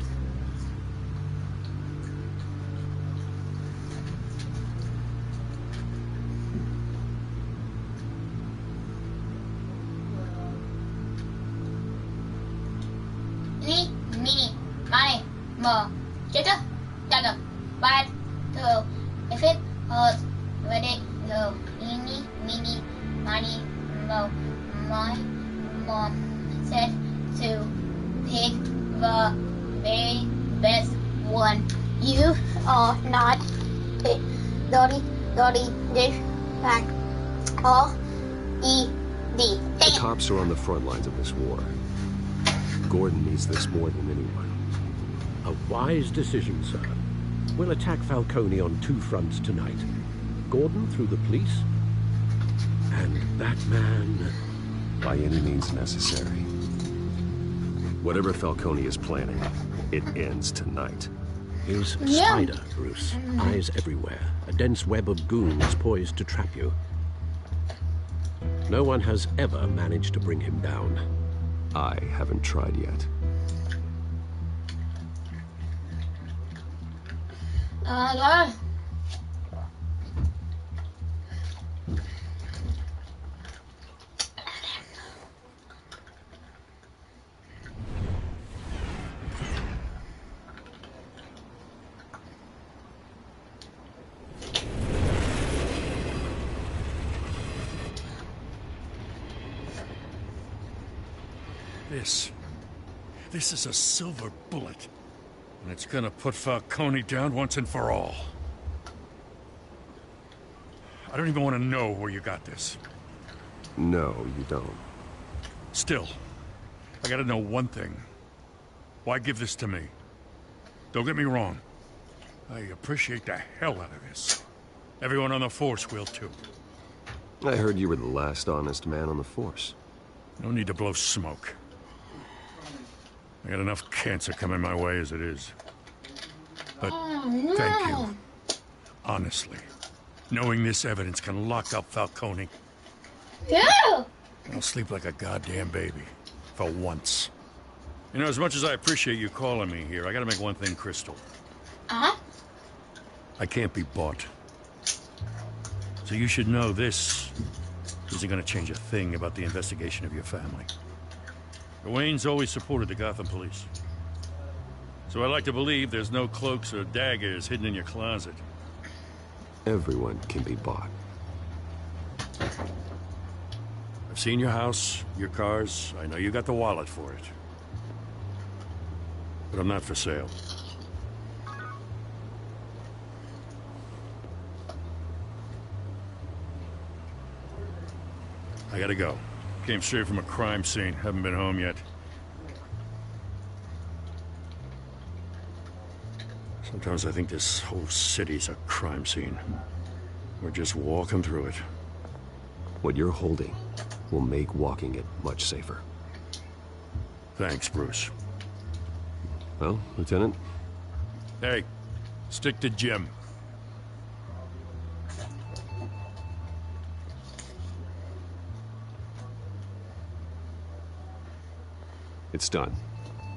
Speaker 1: Pause. Let it go. Eeny, meeny, miny, mo. My mom said to pick the very best one. You are not it. Dotty, dish, back. All E-D.
Speaker 3: The cops are on the front lines of this war. Gordon needs this more than anyone.
Speaker 6: A wise decision, sir. We'll attack Falcone on 2 fronts tonight. Gordon through the police, and that man...
Speaker 3: By any means necessary. Whatever Falcone is planning, it ends tonight.
Speaker 6: His spider, Bruce. Eyes everywhere. A dense web of goons poised to trap you. No one has ever managed to bring him down.
Speaker 3: I haven't tried yet.
Speaker 1: God.
Speaker 4: This is a silver bullet. And it's gonna put Falcone down once and for all. I don't even want to know where you got this.
Speaker 3: No, you don't.
Speaker 4: Still, I gotta know one thing. Why give this to me? Don't get me wrong. I appreciate the hell out of this. Everyone on the Force will too.
Speaker 3: I heard you were the last honest man on the Force.
Speaker 4: No need to blow smoke. I got enough cancer coming my way as it is. But thank you. Honestly. Knowing this evidence can lock up Falcone.
Speaker 1: Yeah!
Speaker 4: I'll sleep like a goddamn baby. For once. You know, as much as I appreciate you calling me here, I gotta make one thing crystal.
Speaker 1: Uh-huh.
Speaker 4: I can't be bought. So you should know this isn't gonna change a thing about the investigation of your family. The Waynes always supported the Gotham police. So I like to believe there's no cloaks or daggers hidden in your closet.
Speaker 3: Everyone can be bought.
Speaker 4: I've seen your house, your cars. I know you got the wallet for it. But I'm not for sale. I gotta go. Came straight from a crime scene. Haven't been home yet. Sometimes I think this whole city's a crime scene. We're just walking through it.
Speaker 3: What you're holding will make walking it much safer.
Speaker 4: Thanks, Bruce.
Speaker 3: Well, Lieutenant?
Speaker 4: Hey, stick to Jim.
Speaker 3: It's done.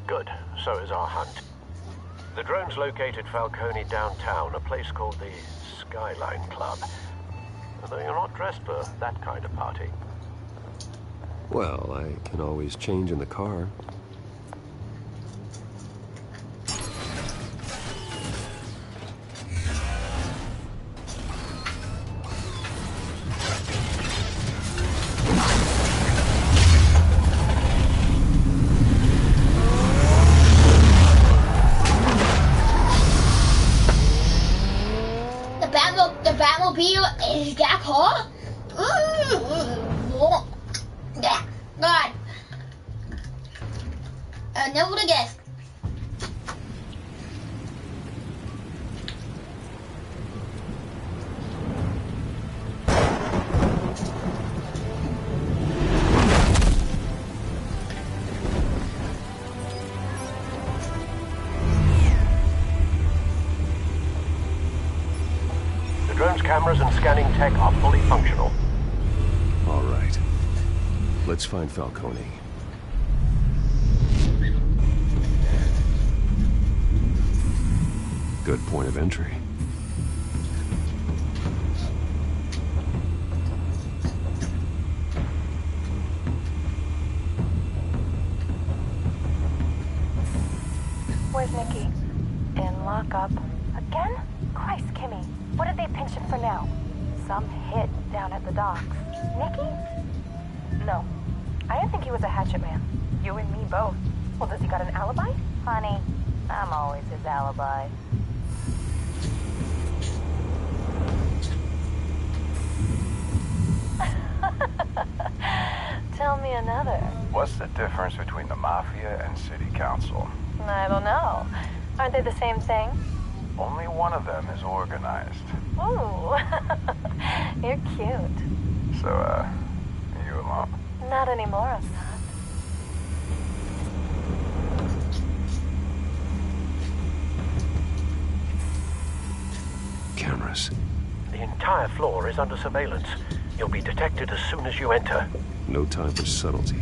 Speaker 6: Good. So is our hunt. The drones located Falcone downtown, a place called the Skyline Club. Although you're not dressed for that kind of party.
Speaker 3: Well, I can always change in the car.
Speaker 1: The Batmobile is that car? God. I never would have guessed.
Speaker 6: The drone's cameras and scanning tech are fully functional.
Speaker 3: All right. Let's find Falcone. Good point of entry.
Speaker 5: Where's Nikki? In lockup. Again? Christ, Kimmy.
Speaker 19: What did they pinch him for now? Some hit down at the docks. Nikki? No. I didn't think he was a hatchet man. You and me both. Well, does he got an alibi? Honey, I'm always his alibi. Tell me another.
Speaker 5: What's the difference between the Mafia and City Council?
Speaker 19: I don't know. Aren't they the same thing?
Speaker 5: Only one of them is organized.
Speaker 19: Ooh. You're cute.
Speaker 5: So, are you alone?
Speaker 19: Not anymore, I'm not.
Speaker 21: Cameras.
Speaker 22: The entire floor is under surveillance. You'll be detected as soon as you enter.
Speaker 21: No time for subtlety.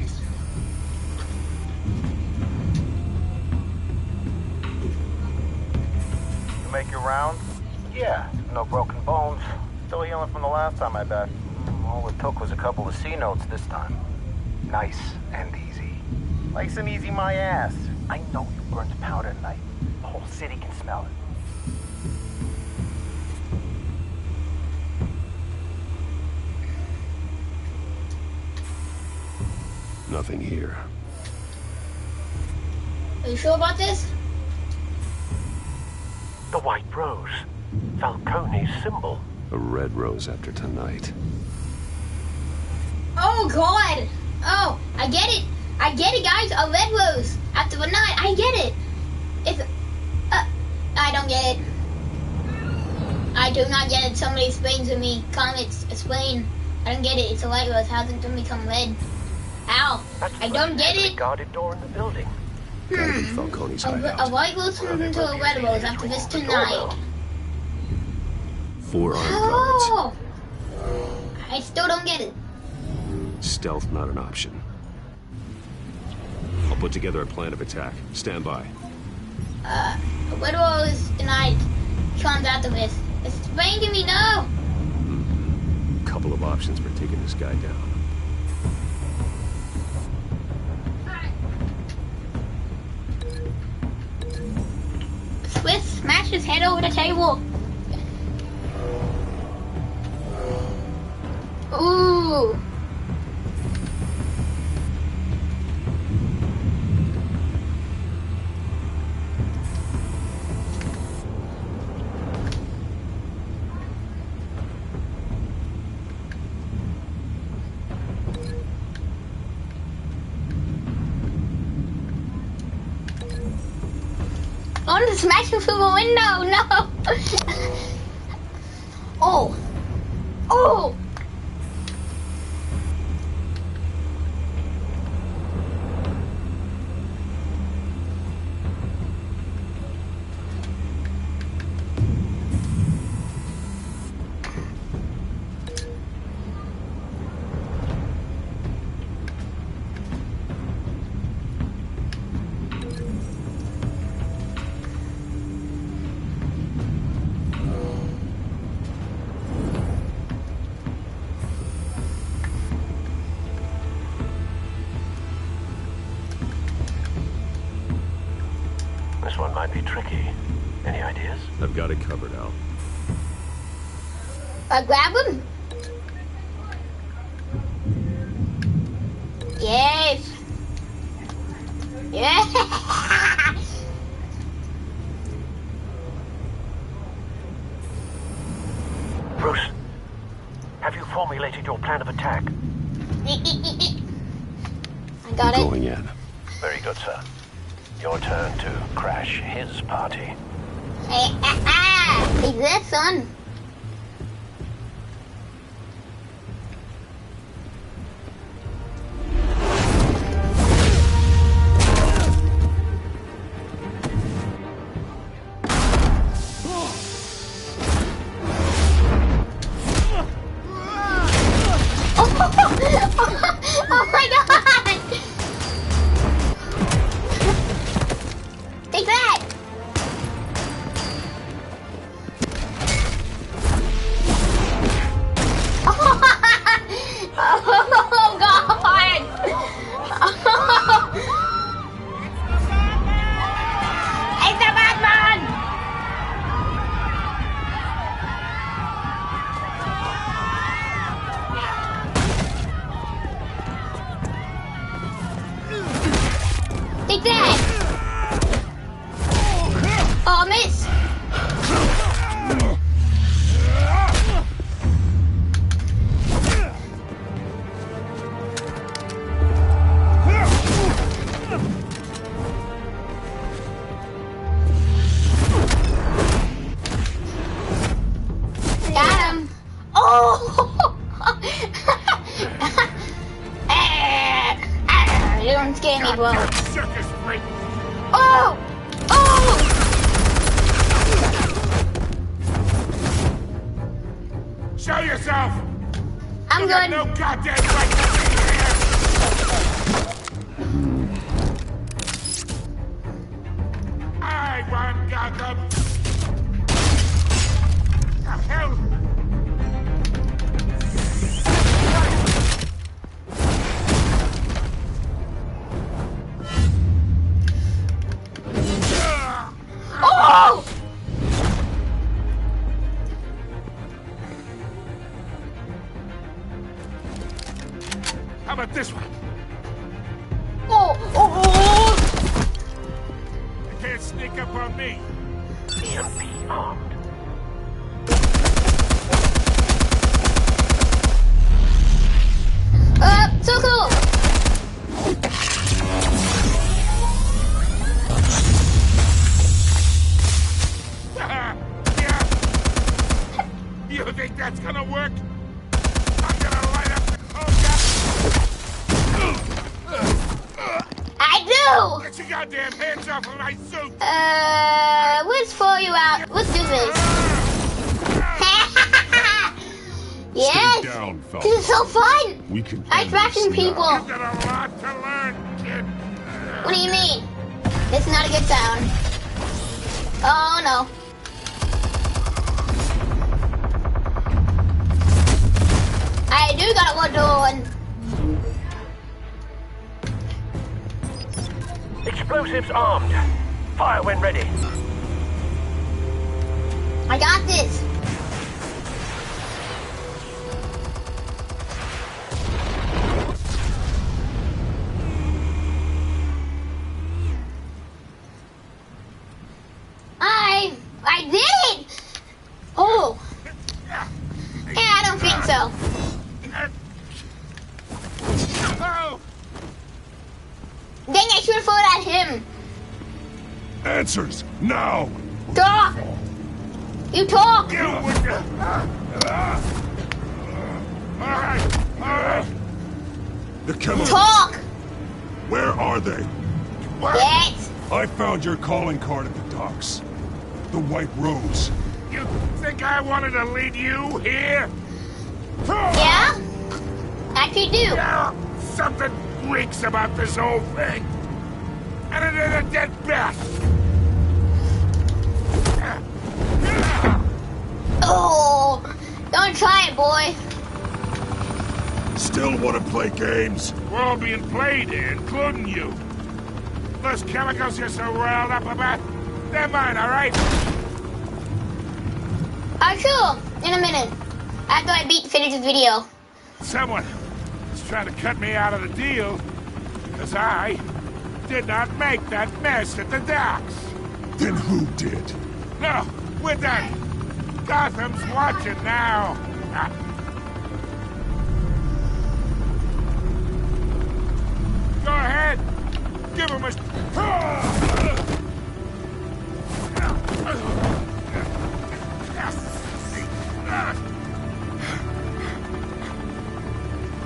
Speaker 5: You make your rounds? Yeah, no broken bones. Still healing from the last time, I bet. All it took was a couple of C notes this time. Nice and easy. Nice and easy, my ass. I know you burned powder tonight. The whole city can smell it.
Speaker 21: Nothing here.
Speaker 1: Are you sure about this?
Speaker 22: The white rose. Falcone's symbol.
Speaker 21: A red rose after tonight.
Speaker 1: Oh God! Oh, I get it. I get it, guys. A red rose after a night. I get it. It's. I don't get it. I do not get it. Somebody explain to me. Comments explain. I don't get it. It's a white rose. How did it become red? How? I don't get it.
Speaker 22: Guarded door in the building.
Speaker 21: Falcone's hideout.
Speaker 1: A white rose turned into a red rose after this tonight.
Speaker 21: 4 armed guards.
Speaker 1: Oh! I still don't get it.
Speaker 21: Stealth not an option. I'll put together a plan of attack. Stand by.
Speaker 1: A red rose tonight comes after this. Explain to me now.
Speaker 21: Couple of options for taking this guy down.
Speaker 1: Swift smash his head over the table. Ooh. I want to smash him through the window. No. Oh. Oh.
Speaker 22: This one might be tricky. Any ideas?
Speaker 21: I've got it covered, Al.
Speaker 1: I grab him? Yes. Yeah.
Speaker 22: Bruce, have you formulated your plan of attack?
Speaker 1: I got it.
Speaker 21: Going in.
Speaker 22: Very good, sir. Your turn to crash his party.
Speaker 1: Take that, son. Oh my God! Take that! that? Oh, miss. Got him. Oh! You don't scare me, bro. Oh! Oh!
Speaker 13: Show yourself!
Speaker 1: I'm
Speaker 13: You got
Speaker 1: good.
Speaker 13: no goddamn right to be here! I run Gotham! The hell?
Speaker 1: Oh!
Speaker 13: How about this one?
Speaker 1: Oh! Oh! Oh!
Speaker 13: You can't sneak up on me.
Speaker 22: EMP armed.
Speaker 1: So cool!
Speaker 13: You think that's gonna work? I'm gonna light up the
Speaker 1: I do!
Speaker 13: Get your goddamn hands off of my suit!
Speaker 1: Let's throw you out. Let's do this. Yes!
Speaker 21: Stay down, Falcon.
Speaker 1: This is so fun!
Speaker 21: We can
Speaker 1: I'm tracking people.
Speaker 13: You've got a lot to learn, kid.
Speaker 1: What do you mean? It's not a good sound. Oh no. I do got what doing.
Speaker 22: Explosives armed. Fire when ready.
Speaker 1: I got this. I did it! Oh. Yeah, I don't think so. Dang, I should have thrown at him.
Speaker 21: Answers, now!
Speaker 1: Talk! You talk!
Speaker 21: The chemicals!
Speaker 1: Talk!
Speaker 21: Where are they?
Speaker 1: Yes!
Speaker 21: I found your calling card at the docks. The White Rose.
Speaker 13: You think I wanted to lead you here?
Speaker 1: Yeah? Actually do.
Speaker 13: Yeah, something reeks about this whole thing. And it is a dead bat.
Speaker 1: Oh! Don't try it, boy.
Speaker 21: Still want to play games?
Speaker 13: We're all being played here, including you. Those chemicals you're so riled up about, they're mine, all right?
Speaker 1: Sure. In a minute. After I finish this video.
Speaker 13: Someone is trying to cut me out of the deal, because I did not make that mess at the docks.
Speaker 21: Then who did?
Speaker 13: No, we're done. Gotham's watching now. Go ahead. Give him a...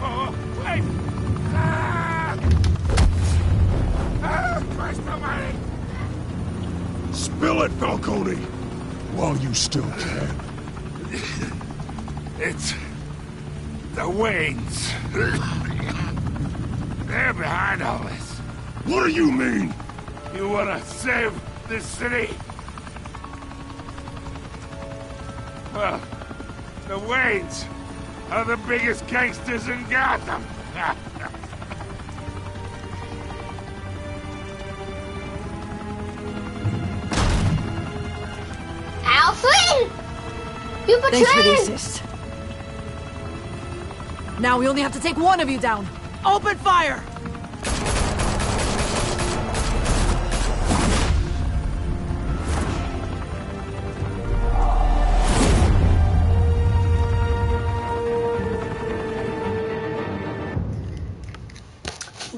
Speaker 13: Oh, wait! Christ almighty!
Speaker 21: Spill it, Falcone! While you still can.
Speaker 13: It's... the Waynes. They're behind all this.
Speaker 21: What do you mean?
Speaker 13: You wanna save this city? Well, the Waynes are the biggest gangsters in Gotham.
Speaker 1: Alfred! You betrayed!
Speaker 12: Thanks for the assist. Now we only have to take one of you down. Open fire!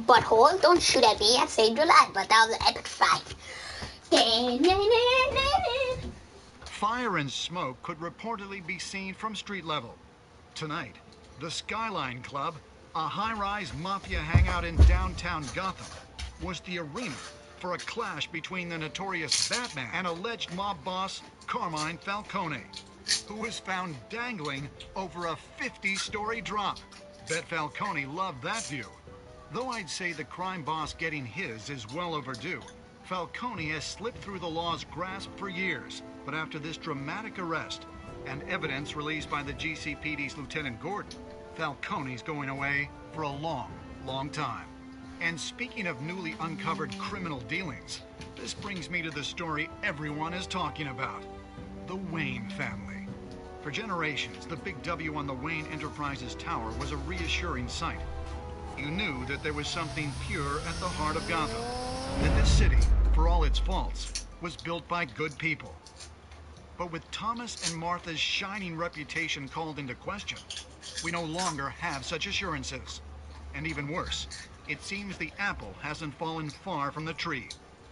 Speaker 1: butthole. Don't shoot at me. I saved your life, but that was an epic fight.
Speaker 8: Fire and smoke could reportedly be seen from street level. Tonight, the Skyline Club, a high-rise mafia hangout in downtown Gotham, was the arena for a clash between the notorious Batman and alleged mob boss Carmine Falcone, who was found dangling over a 50-story drop. Bet Falcone loved that view. Though I'd say the crime boss getting his is well overdue, Falcone has slipped through the law's grasp for years. But after this dramatic arrest and evidence released by the GCPD's Lieutenant Gordon, Falcone's going away for a long, long time. And speaking of newly uncovered criminal dealings, this brings me to the story everyone is talking about: the Wayne family. For generations, the big W on the Wayne Enterprises Tower was a reassuring sight. You knew that there was something pure at the heart of Gotham, that this city, for all its faults, was built by good people. But with Thomas and Martha's shining reputation called into question, we no longer have such assurances. And even worse, it seems the apple hasn't fallen far from the tree.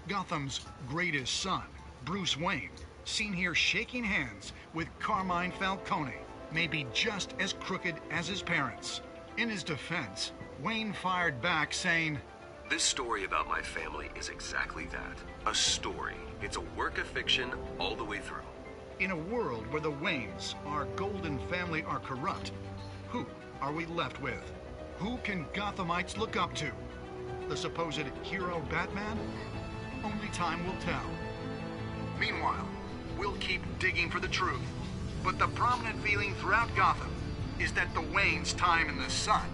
Speaker 8: Gotham's greatest son, Bruce Wayne, seen here shaking hands with Carmine Falcone, may be just as crooked as his parents. In his defense, Wayne fired back saying,
Speaker 3: "This story about my family is exactly that. A story. It's a work of fiction all the way through."
Speaker 8: In a world where the Waynes, our golden family, are corrupt, who are we left with? Who can Gothamites look up to? The supposed hero Batman? Only time will tell. Meanwhile, we'll keep digging for the truth. But the prominent feeling throughout Gotham is that the Waynes' time in the sun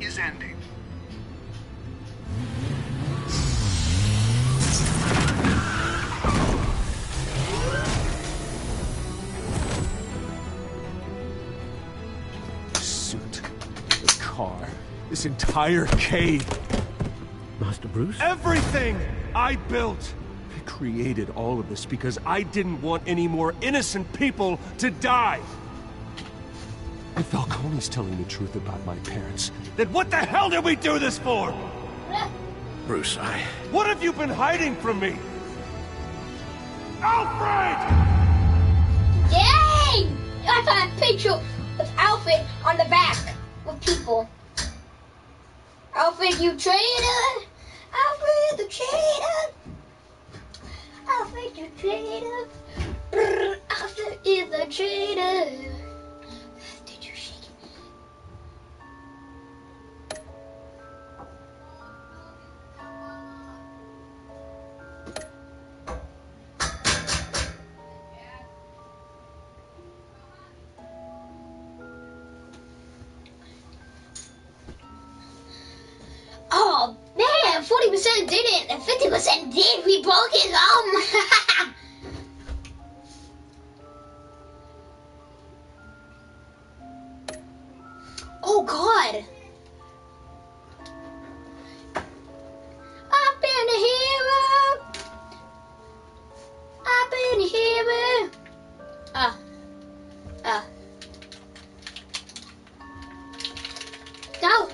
Speaker 8: is ending.
Speaker 2: Car, this entire cave.
Speaker 6: Master Bruce?
Speaker 2: Everything I built. I created all of this because I didn't want any more innocent people to die. If Falcone's telling the truth about my parents, then what the hell did we do this for?
Speaker 6: Bruce,
Speaker 2: What have you been hiding from me? Alfred!
Speaker 1: Dang! I found a picture of Alfred on the back. With people. Alfred, you traitor! Alfred, the traitor! Alfred, you traitor! Brr, Alfred is the traitor! Did you shake it? Oh man, 40% didn't and 50% did. We broke his arm. Oh God. I've been a hero. I've been a hero. No.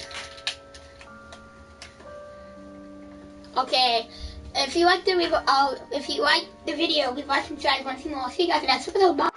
Speaker 1: Okay, if you like the video, leave a like, subscribe, want to see more. See you guys in the next episode. Bye.